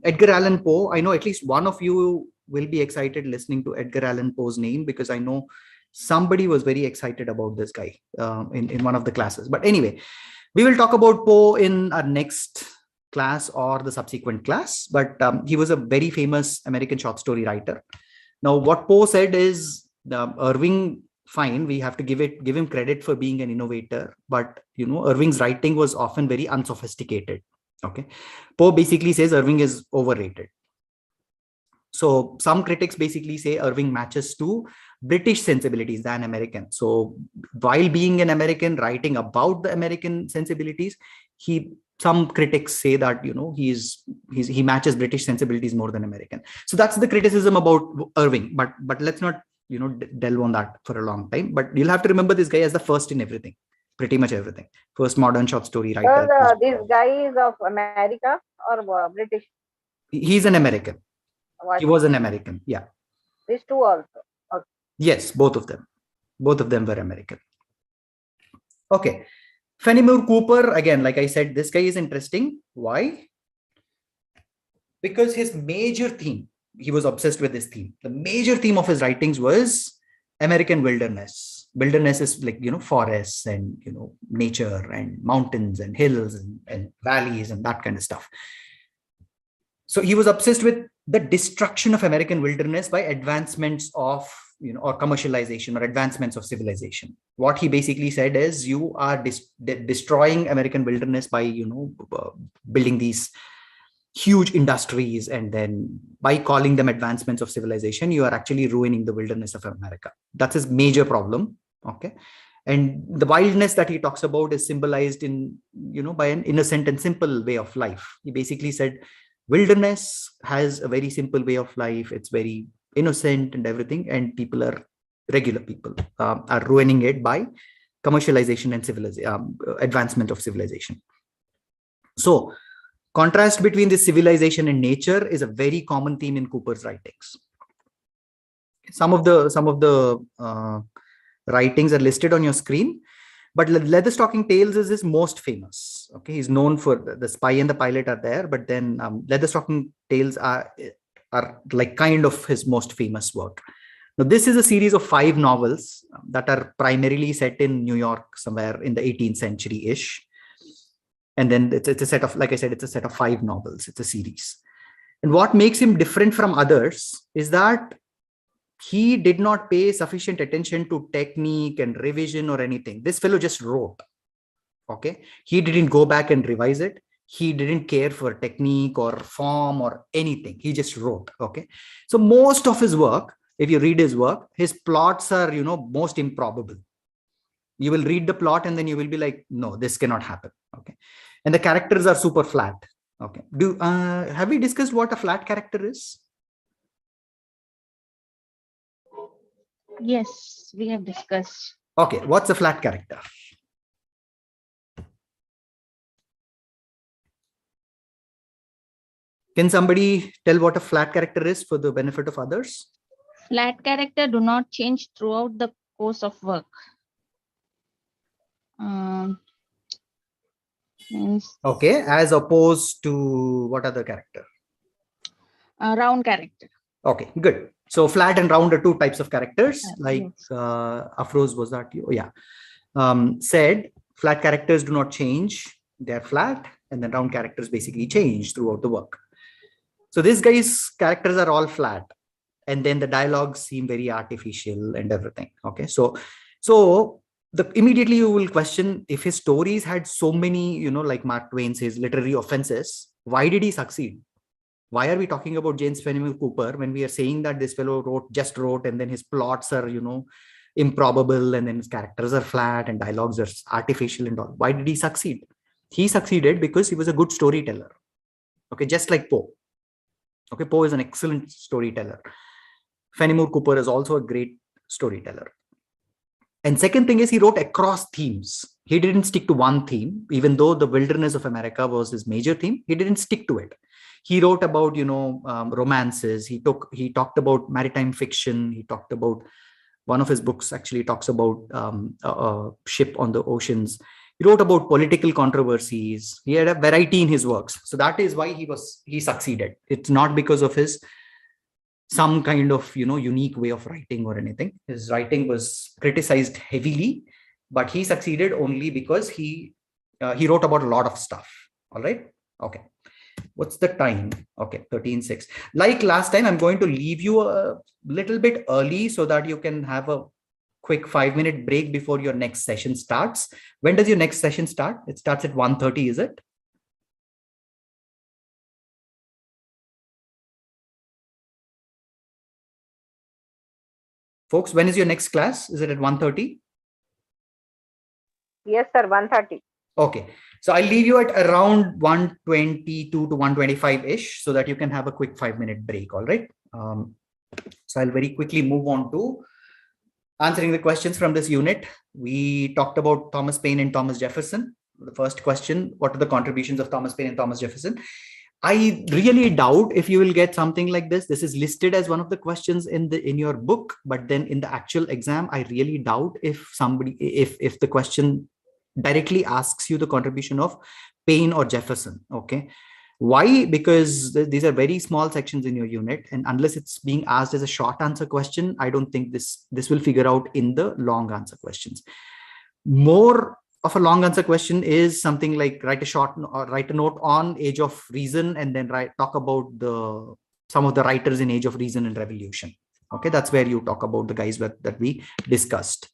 Edgar Allan Poe. I know at least one of you will be excited listening to Edgar Allan Poe's name, because I know somebody was very excited about this guy in one of the classes. But anyway, we will talk about Poe in our next class or the subsequent class. But he was a very famous American short story writer. Now, what Poe said is Irving. Fine, we have to give him credit for being an innovator, but Irving's writing was often very unsophisticated. Okay, Poe basically says Irving is overrated. So some critics basically say Irving matches to British sensibilities than American. So while being an American, writing about the American sensibilities, some critics say that he matches British sensibilities more than American. So that's the criticism about Irving. But let's not delve on that for a long time. But you'll have to remember this guy as the first in everything, pretty much everything. First modern short story writer. So this guy is of America or British? He's an American. He was an American. Yeah. These two also. Okay. Yes, both of them. Both of them were American. Okay. Fennimore Cooper, again, like I said, this guy is interesting. Why? Because his major theme, he was obsessed with this theme. The major theme of his writings was American wilderness. Wilderness is like, forests and, nature and mountains and hills and valleys and that kind of stuff. So he was obsessed with the destruction of American wilderness by advancements of, or commercialization or advancements of civilization. What he basically said is you are destroying American wilderness by, building these huge industries, and then by calling them advancements of civilization, you are actually ruining the wilderness of America. That's his major problem. Okay. And the wildness that he talks about is symbolized in, by an innocent and simple way of life. He basically said, wilderness has a very simple way of life. It's very innocent and everything. And regular people are ruining it by commercialization and civilization, advancement of civilization. So contrast between this civilization and nature is a very common theme in Cooper's writings. Some of the writings are listed on your screen, but Leatherstocking Tales is his most famous. Okay, he's known for the Spy and the Pilot are there, but then Leatherstocking Tales are like kind of his most famous work. Now, this is a series of 5 novels that are primarily set in New York, somewhere in the 18th century-ish. And then it's a set of, like I said, it's a set of 5 novels. It's a series. And what makes him different from others is that he did not pay sufficient attention to technique and revision or anything. This fellow just wrote. Okay. He didn't go back and revise it. He didn't care for technique or form or anything. He just wrote. Okay. So most of his work, if you read his work, his plots are, most improbable. You will read the plot and then you will be like, no, this cannot happen. Okay. And the characters are super flat. Okay. Have we discussed what a flat character is? Yes, we have discussed. Okay. What's a flat character? Can somebody tell what a flat character is for the benefit of others? Flat character do not change throughout the course of work. Means Okay, as opposed to what other character? round character. Okay, good. So flat and round are two types of characters, like Yes. Afroz, was that you? Yeah. Said flat characters do not change. They're flat, and then round characters basically change throughout the work. So this guy's characters are all flat, and then the dialogues seem very artificial and everything. Okay, so immediately you will question, if his stories had so many, like Mark Twain says, literary offenses, why did he succeed? Why are we talking about James Fennimore Cooper when we are saying that this fellow just wrote, and then his plots are, improbable, and then his characters are flat and dialogues are artificial and all? Why did he succeed? He succeeded because he was a good storyteller. Okay, just like Poe. Okay, Poe is an excellent storyteller. Fennimore Cooper is also a great storyteller. And second thing is, he wrote across themes. He didn't stick to one theme, even though the wilderness of America was his major theme. He didn't stick to it. He wrote about, romances. He talked about maritime fiction. He talked about, one of his books actually talks about a ship on the oceans. He wrote about political controversies. He had a variety in his works. So that is why he succeeded. It's not because of some kind of, unique way of writing or anything. His writing was criticized heavily, but he succeeded only because he wrote about a lot of stuff. All right. Okay. What's the time? Okay, 13:06. Like last time, I'm going to leave you a little bit early so that you can have a quick 5-minute break before your next session starts. When does your next session start? It starts at 1:30, is it? Folks, when is your next class? Is it at 1:30? Yes, sir, 1:30. Okay. So I'll leave you at around 1:22 to 1:25-ish so that you can have a quick 5-minute break. All right. So I'll very quickly move on to answering the questions from this unit. We talked about Thomas Paine and Thomas Jefferson. The first question, what are the contributions of Thomas Paine and Thomas Jefferson? I really doubt if you will get something like this. This is listed as one of the questions in your book, but then in the actual exam, I really doubt if the question directly asks you the contribution of Paine or Jefferson. Okay. Why? Because these are very small sections in your unit, and unless it's being asked as a short answer question, I don't think this will figure out in the long answer questions. More of a long answer question is something like write a note on Age of Reason, and then talk about some of the writers in Age of Reason and Revolution. Okay, that's where you talk about the guys that we discussed.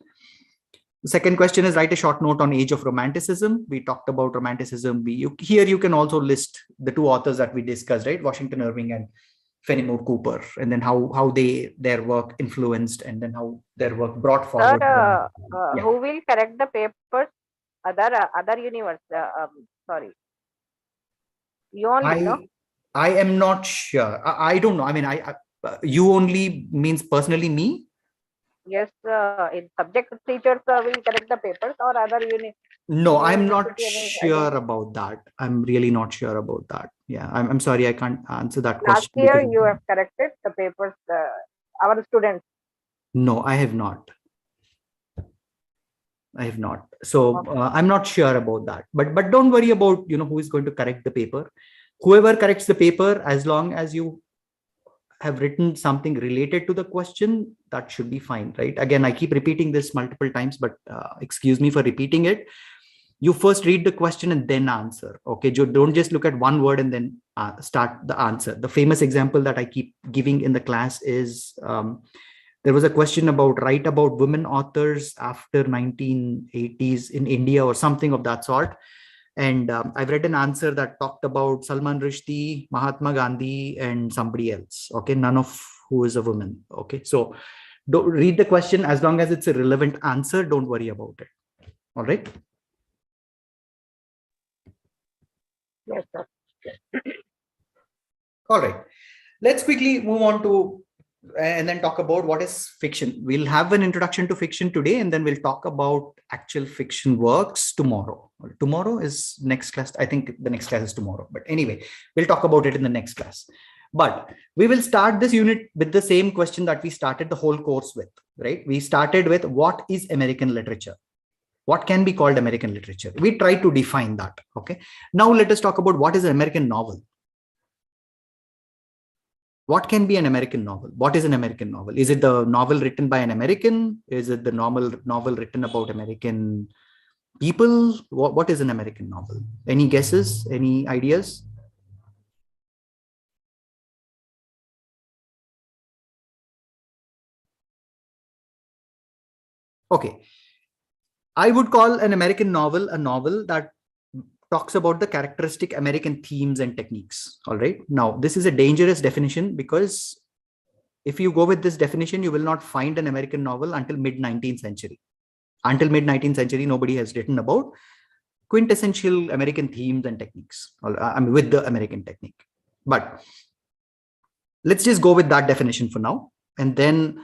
The second question is write a short note on Age of Romanticism. We talked about Romanticism. Here you can also list the two authors that we discussed, right? Washington Irving and Fennimore Cooper, and then how their work influenced, and then how their work brought forward. Sir, who will correct the papers? Other universe. Sorry. You only know? I am not sure. I don't know. I mean, you only means personally me? Yes, in subject teachers will correct the papers, or other unit. No, I'm not sure about that. I'm really not sure about that. Yeah, I'm sorry, I can't answer that question. Last year you have corrected the papers, our students. No, I have not. So Okay. I'm not sure about that. But don't worry about who is going to correct the paper. Whoever corrects the paper, as long as you have written something related to the question, that should be fine, right? Again, I keep repeating this multiple times, but excuse me for repeating it. You first read the question and then answer. Okay, don't just look at one word and then start the answer. The famous example that I keep giving in the class is there was a question about write about women authors after 1980s in India or something of that sort. And I've read an answer that talked about Salman Rushdie, Mahatma Gandhi, and somebody else. Okay, none of who is a woman. Okay, so don't read the question. As long as it's a relevant answer, don't worry about it. All right. Yes, sir. All right. Let's quickly move on to and then talk about what is fiction. We'll have an introduction to fiction today, and then we'll talk about actual fiction works tomorrow. Tomorrow is next class. I think the next class is tomorrow. But anyway, we'll talk about it in the next class. But we will start this unit with the same question that we started the whole course with, right? We started with what is American literature? What can be called American literature? We try to define that. Okay. Now let us talk about what is an American novel. What can be an American novel? What is an American novel? Is it the novel written by an American? Is it the novel written about American people? What is an American novel? Any guesses? Any ideas? Okay. I would call an American novel a novel that talks about the characteristic American themes and techniques. All right. Now, this is a dangerous definition because if you go with this definition, you will not find an American novel until mid-19th century. Until mid-19th century, nobody has written about quintessential American themes and techniques. I mean, with the American technique. But let's just go with that definition for now. And then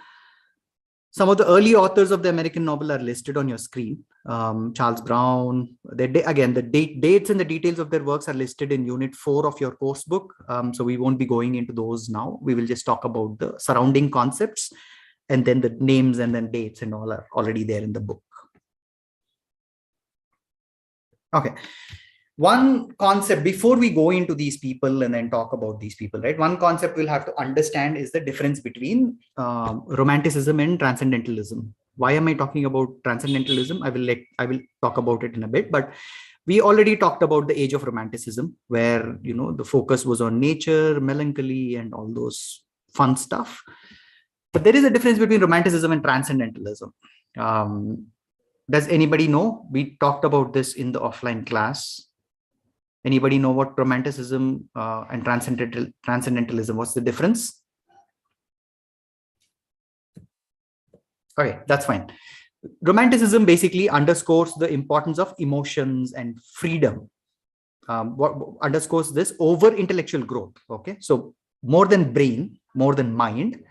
some of the early authors of the American novel are listed on your screen. Charles Brown, again, the dates and the details of their works are listed in Unit 4 of your course book. So we won't be going into those now. We will just talk about the surrounding concepts, and then the names and then dates and all are already there in the book. Okay. One concept before we go into these people and then talk about these people, right? One concept we'll have to understand is the difference between Romanticism and Transcendentalism. Why am I talking about Transcendentalism? I will talk about it in a bit, but we already talked about the age of Romanticism, where, you know, the focus was on nature, melancholy, and all those fun stuff. But there is a difference between Romanticism and Transcendentalism. Does anybody know? We talked about this in the offline class. Anybody know what Romanticism and Transcendentalism, what's the difference? Okay, that's fine. Romanticism basically underscores the importance of emotions and freedom. What underscores this over intellectual growth. Okay, so more than brain, more than mind,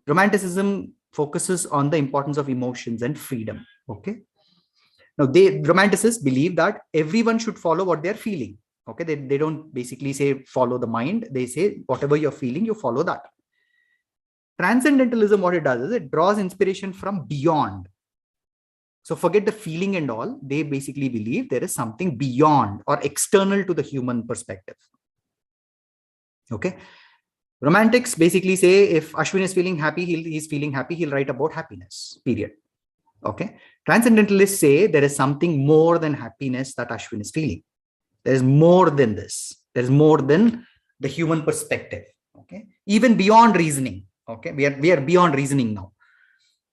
Romanticism focuses on the importance of emotions and freedom. Okay. Now, Romanticists believe that everyone should follow what they're feeling. Okay, they don't basically say follow the mind. They say whatever you're feeling, you follow that. Transcendentalism, what it does is it draws inspiration from beyond. So forget the feeling and all. They basically believe there is something beyond or external to the human perspective. Okay. Romantics basically say if Ashwin is feeling happy, he's feeling happy, he'll write about happiness, period. Okay. Transcendentalists say there is something more than happiness that Ashwin is feeling. There is more than this. There is more than the human perspective. Okay. Even beyond reasoning. Okay. We are beyond reasoning now.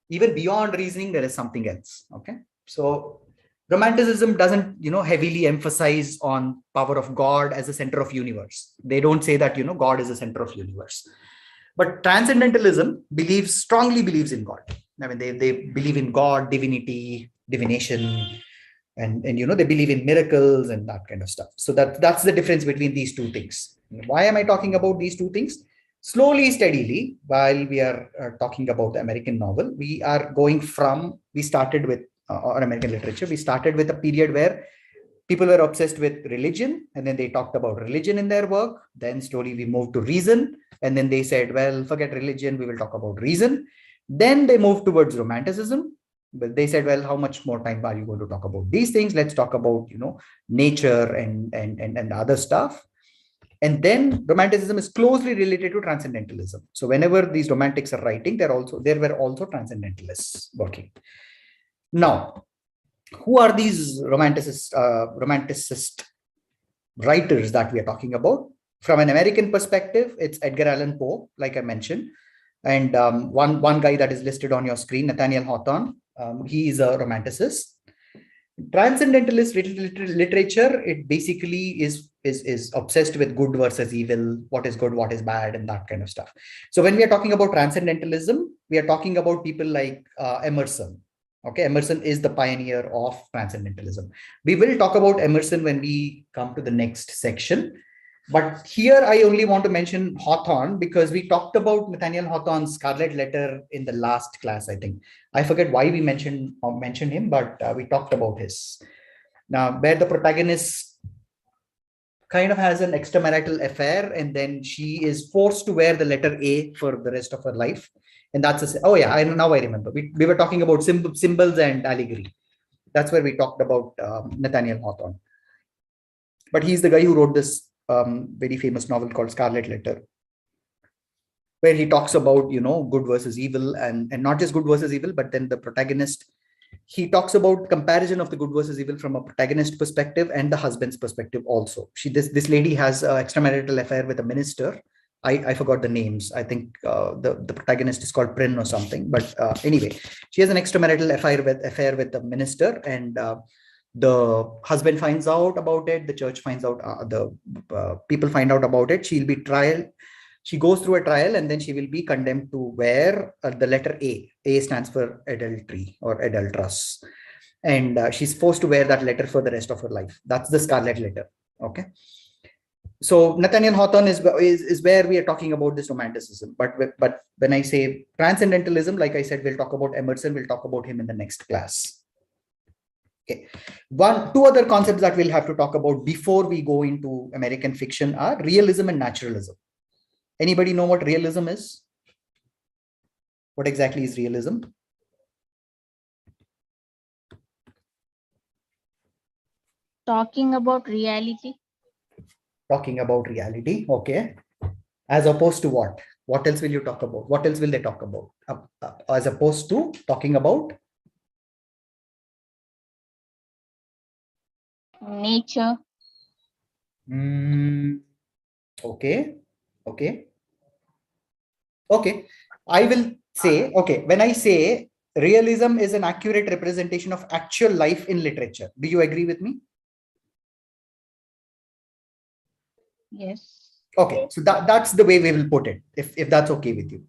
Even beyond reasoning, there is something else. Okay. So Romanticism doesn't, you know, heavily emphasize on power of God as a center of universe. They don't say that, you know, God is a center of universe. But Transcendentalism strongly believes in God. I mean, they believe in God, divinity, divination, and you know, they believe in miracles and that kind of stuff. So that's the difference between these two things. Why am I talking about these two things? Slowly, steadily, while we are talking about the American novel, we started with or American literature. We started with a period where people were obsessed with religion, and then they talked about religion in their work. Then slowly we moved to reason, and then they said, well, forget religion, we will talk about reason. Then they moved towards Romanticism. But they said, well, how much more time are you going to talk about these things? Let's talk about, you know, nature and other stuff. And then Romanticism is closely related to Transcendentalism. So whenever these Romantics are writing, there were also Transcendentalists working. Now, who are these Romanticist writers that we are talking about? From an American perspective, it's Edgar Allan Poe, like I mentioned. And one guy that is listed on your screen, Nathaniel Hawthorne, he is a Romanticist. Transcendentalist literature, it basically is obsessed with good versus evil, what is good, what is bad, and that kind of stuff. So when we are talking about transcendentalism, we are talking about people like Emerson. Okay, Emerson is the pioneer of transcendentalism. We will talk about Emerson when we come to the next section. But here I only want to mention Hawthorne because we talked about Nathaniel Hawthorne's Scarlet Letter in the last class, I think. I forget why we mentioned him, but we talked about his. Now, where the protagonist kind of has an extramarital affair, and then she is forced to wear the letter A for the rest of her life. And that's oh yeah, now I remember. We were talking about symbols and allegory. That's where we talked about Nathaniel Hawthorne. But he's the guy who wrote this very famous novel called Scarlet Letter, where he talks about, good versus evil, and not just good versus evil, but then the protagonist, he talks about comparison of the good versus evil from a protagonist perspective and the husband's perspective also. This lady has an extramarital affair with a minister. I forgot the names. I think the protagonist is called Prin or something. But anyway, she has an extramarital affair with the minister, and the husband finds out about it. The church finds out. The people find out about it. She'll be trial. She goes through a trial, and then she will be condemned to wear the letter A. A stands for adultery or adulteress, and she's forced to wear that letter for the rest of her life. That's the Scarlet Letter. Okay. So Nathaniel Hawthorne is where we are talking about this romanticism. But when I say transcendentalism, like I said, we'll talk about Emerson. We'll talk about him in the next class. Okay. Two other concepts that we'll have to talk about before we go into American fiction are realism and naturalism. Anybody know what realism is? What exactly is realism? Talking about reality. Talking about reality. Okay. As opposed to what? What else will you talk about? What else will they talk about? As opposed to talking about Nature. Okay. Okay. Okay. I will say, okay, when I say realism is an accurate representation of actual life in literature, do you agree with me? Yes. Okay, so that's the way we will put it, if that's okay with you.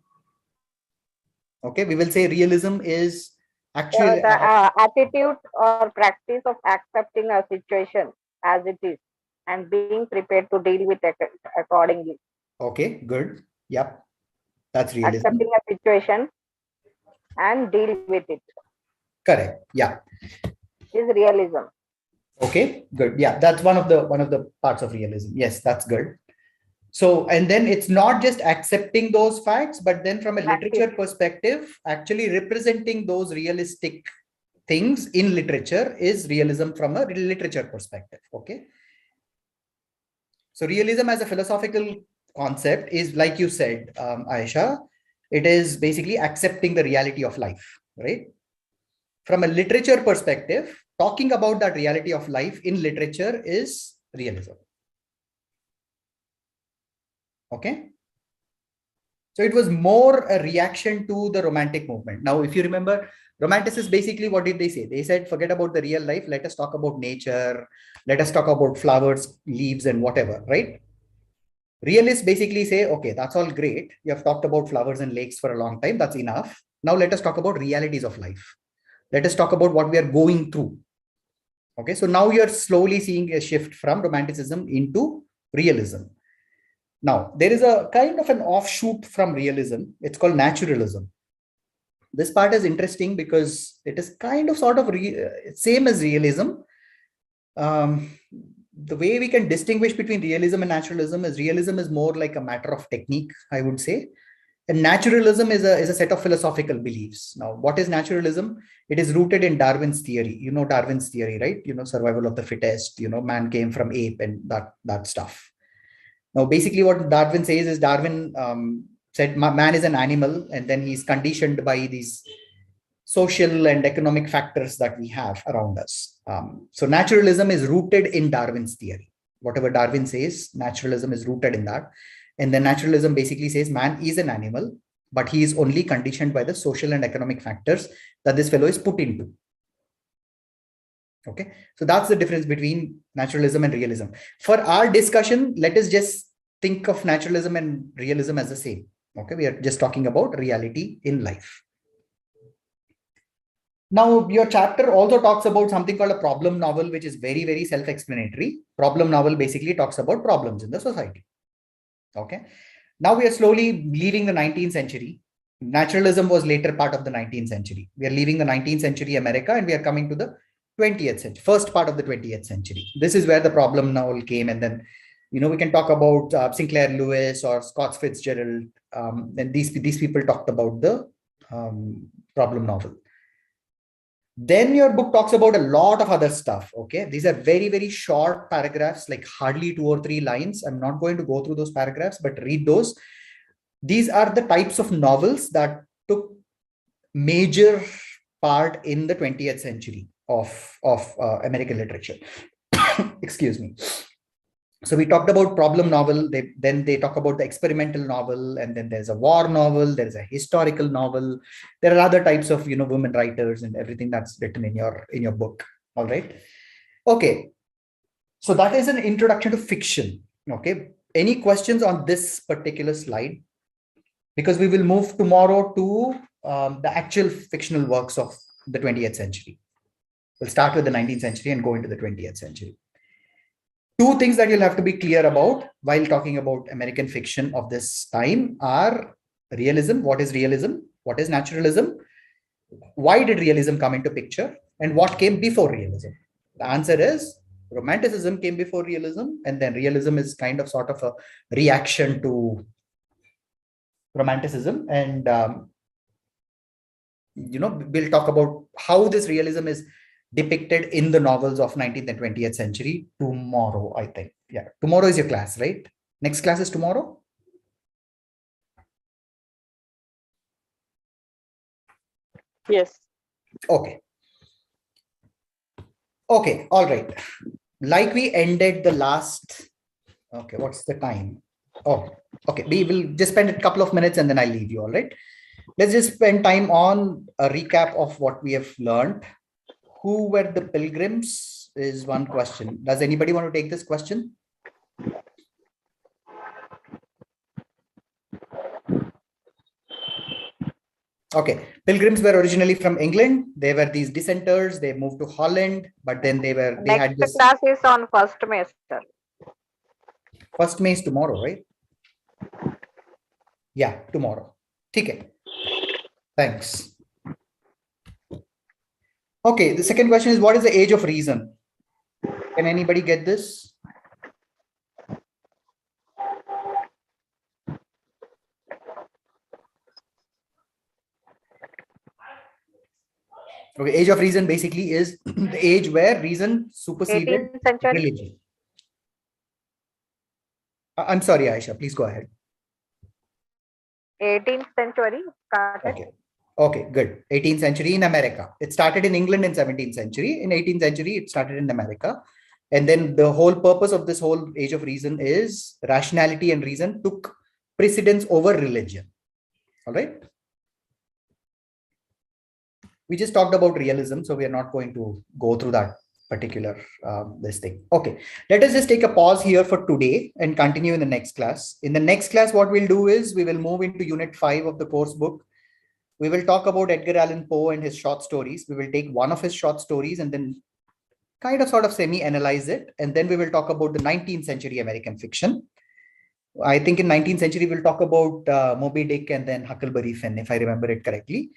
Okay, we will say realism is actually the attitude or practice of accepting a situation as it is and being prepared to deal with it accordingly. Okay, good. Yep, that's realism. Accepting a situation and deal with it. Correct. Yeah. Is realism. Okay, good. Yeah, that's one of the parts of realism. Yes, that's good. So, and then it's not just accepting those facts, but then from a literature perspective, actually representing those realistic things in literature is realism from a literature perspective. Okay. So realism as a philosophical concept is, like you said, Aisha, it is basically accepting the reality of life, right? From a literature perspective, talking about that reality of life in literature is realism. Okay. So it was more a reaction to the Romantic movement. Now, if you remember, Romanticists basically, what did they say? They said, forget about the real life. Let us talk about nature. Let us talk about flowers, leaves, and whatever, right? Realists basically say, okay, that's all great. You have talked about flowers and lakes for a long time. That's enough. Now let us talk about realities of life. Let us talk about what we are going through. Okay, so now you're slowly seeing a shift from Romanticism into realism. Now, there is a kind of an offshoot from realism. It's called naturalism. This part is interesting because it is kind of sort of same as realism. The way we can distinguish between realism and naturalism is realism is more like a matter of technique, I would say. And naturalism is a set of philosophical beliefs. Now, what is naturalism? It is rooted in Darwin's theory. You know Darwin's theory, right? You know, survival of the fittest, you know, man came from ape and that stuff. Now, basically what Darwin says is Darwin said man is an animal, and then he's conditioned by these social and economic factors that we have around us. So naturalism is rooted in Darwin's theory. Whatever Darwin says, naturalism is rooted in that. And then naturalism basically says man is an animal, but he is only conditioned by the social and economic factors that this fellow is put into. Okay, so that's the difference between naturalism and realism. For our discussion, let us just think of naturalism and realism as the same. Okay, we are just talking about reality in life. Now, your chapter also talks about something called a problem novel, which is very, very self-explanatory. Problem novel basically talks about problems in the society. Okay. Now we are slowly leaving the 19th century. Naturalism was later part of the 19th century. We are leaving the 19th century America and we are coming to the 20th century, first part of the 20th century. This is where the problem novel came. And then, we can talk about Sinclair Lewis or Scott Fitzgerald. And these people talked about the problem novel. Then your book talks about a lot of other stuff. Okay, these are very, very short paragraphs, like hardly 2 or 3 lines. I'm not going to go through those paragraphs, but read those. These are the types of novels that took major part in the 20th century of American literature. Excuse me. So we talked about problem novel, then they talk about the experimental novel, and then there's a war novel, there's a historical novel. There are other types of, women writers and everything that's written in your book. All right. Okay. So that is an introduction to fiction. Okay. Any questions on this particular slide? Because we will move tomorrow to the actual fictional works of the 20th century. We'll start with the 19th century and go into the 20th century. 2 things that you'll have to be clear about while talking about American fiction of this time are realism. What is realism? What is naturalism? Why did realism come into picture? And what came before realism? The answer is Romanticism came before realism, and then realism is kind of sort of a reaction to Romanticism. And we'll talk about how this realism is depicted in the novels of 19th and 20th century tomorrow, I think. Yeah, tomorrow is your class, right? Next class is tomorrow? Yes. Okay. Okay, all right. Like we ended the last, okay, what's the time? Oh, okay, we will just spend a couple of minutes and then I'll leave you, all right? Let's just spend time on a recap of what we have learned. Who were the Pilgrims is one question. Does anybody want to take this question? Okay, Pilgrims were originally from England. They were these dissenters. They moved to Holland, but then they had this. Next class is on 1st May, sir. 1st May is tomorrow, right? Yeah, tomorrow. Okay. Thanks. Okay, the second question is, what is the age of reason? Can anybody get this? Okay, age of reason basically is the age where reason superseded 18th century. religion. I'm sorry, Aisha, please go ahead. 18th century started. Okay. Okay, good. 18th century in America. It started in England in 17th century. In 18th century, it started in America. And then the whole purpose of this whole age of reason is rationality and reason took precedence over religion. All right. We just talked about realism, so we are not going to go through that particular this thing. Okay, let us just take a pause here for today and continue in the next class. In the next class, what we'll do is we will move into Unit 5 of the course book. We will talk about Edgar Allan Poe and his short stories. We will take one of his short stories and then kind of sort of semi-analyze it. And then we will talk about the 19th century American fiction. I think in 19th century, we'll talk about Moby Dick and then Huckleberry Finn, if I remember it correctly.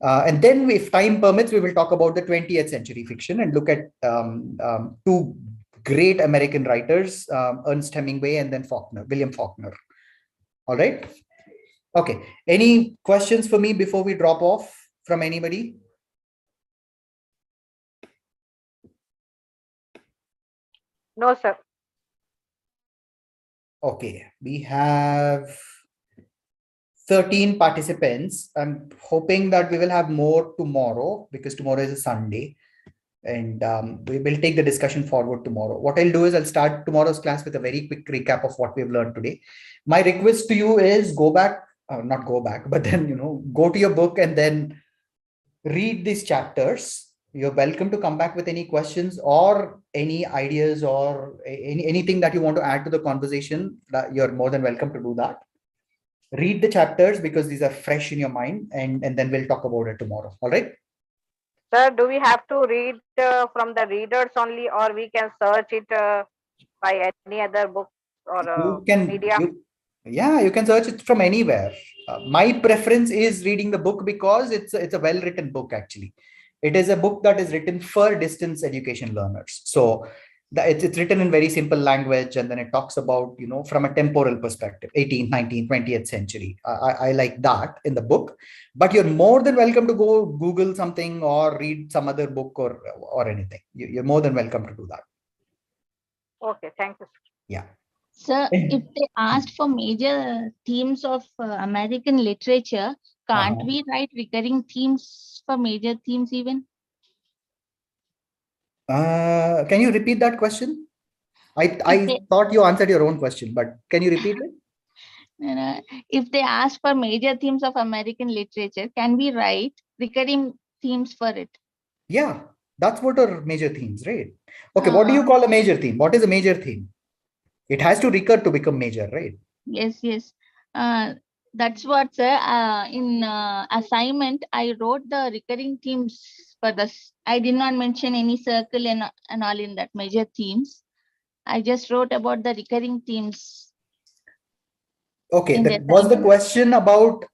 And then if time permits, we will talk about the 20th century fiction and look at 2 great American writers, Ernest Hemingway and then William Faulkner. All right. Okay. Any questions for me before we drop off from anybody? No, sir. Okay. We have 13 participants. I'm hoping that we will have more tomorrow because tomorrow is a Sunday. And we will take the discussion forward tomorrow. What I'll do is I'll start tomorrow's class with a very quick recap of what we've learned today. My request to you is go back, not go back, but then, go to your book and then read these chapters You're welcome to come back with any questions or any ideas or anything that you want to add to the conversation. That you're more than welcome to do that. Read the chapters because these are fresh in your mind, and then we'll talk about it tomorrow. All right. Sir, do we have to read from the readers only, or we can search it by any other book or media? You can search it from anywhere. My preference is reading the book because it's a well-written book. Actually, it is a book that is written for distance education learners. So it's written in very simple language, and then it talks about, from a temporal perspective, 18th, 19th, 20th century. I like that in the book, but you're more than welcome to go Google something or read some other book or anything. You're more than welcome to do that. Okay, thank you. Yeah. Sir, if they asked for major themes of American literature, can't we write recurring themes for major themes even? Can you repeat that question? I thought you answered your own question, but can you repeat it? If they ask for major themes of American literature, can we write recurring themes for it? Yeah, that's what are major themes, right? Okay, what do you call a major theme? What is a major theme? It has to recur to become major, right? Yes. That's what, sir. In assignment, I wrote the recurring themes for this. I did not mention any circle and all in that major themes. I just wrote about the recurring themes. Okay, was the question about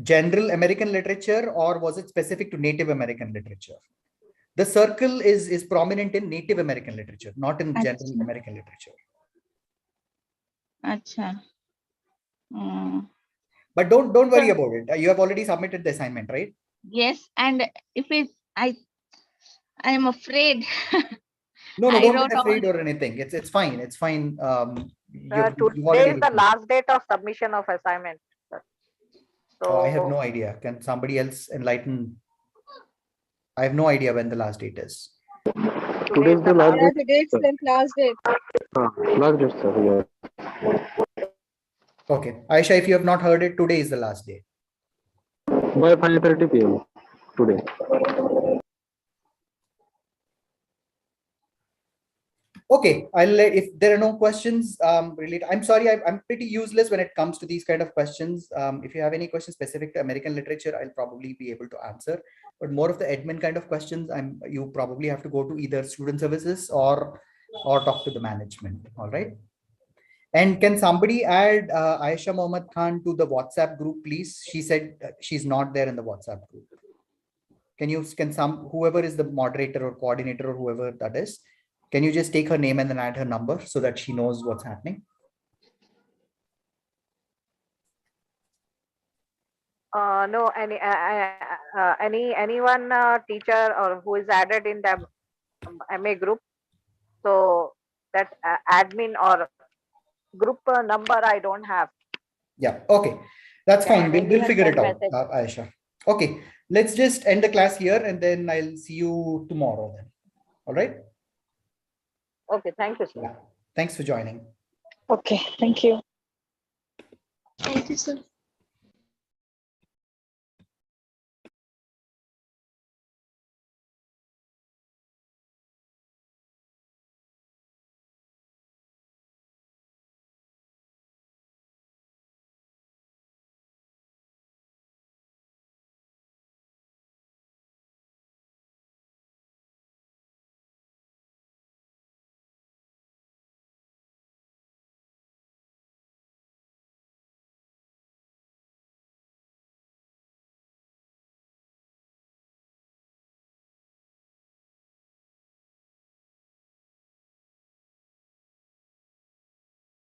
general American literature or was it specific to Native American literature? The circle is prominent in Native American literature, not in general American literature. Acha. But don't worry about it. You have already submitted the assignment, right? Yes, and if I am afraid. No, don't be afraid or anything. It's fine. It's fine. Today is the last date of submission of assignment. So I have no idea. Can somebody else enlighten? I have no idea when the last date is. Today is the last date. Today is the last date. Last date, sir. Yeah. Okay, Aisha, if you have not heard it, today is the last day. By 5:30 p.m. today. Okay, if there are no questions related, I'm sorry, I'm pretty useless when it comes to these kind of questions. If you have any questions specific to American literature, I'll probably be able to answer. But more of the admin kind of questions, you probably have to go to either student services or talk to the management. All right. And can somebody add Aisha Mohammed Khan to the WhatsApp group, please? She said she's not there in the WhatsApp group. Whoever is the moderator or coordinator or whoever that is, can you just take her name and then add her number so that she knows what's happening? No, anyone teacher or who is added in the MA group. So that admin or group number I don't have. Yeah. Okay, that's fine. We'll figure it out, Aisha. Okay, let's just end the class here and then I'll see you tomorrow then. All right. Okay, thank you, sir. Yeah. Thanks for joining. Okay, thank you. Thank you, sir.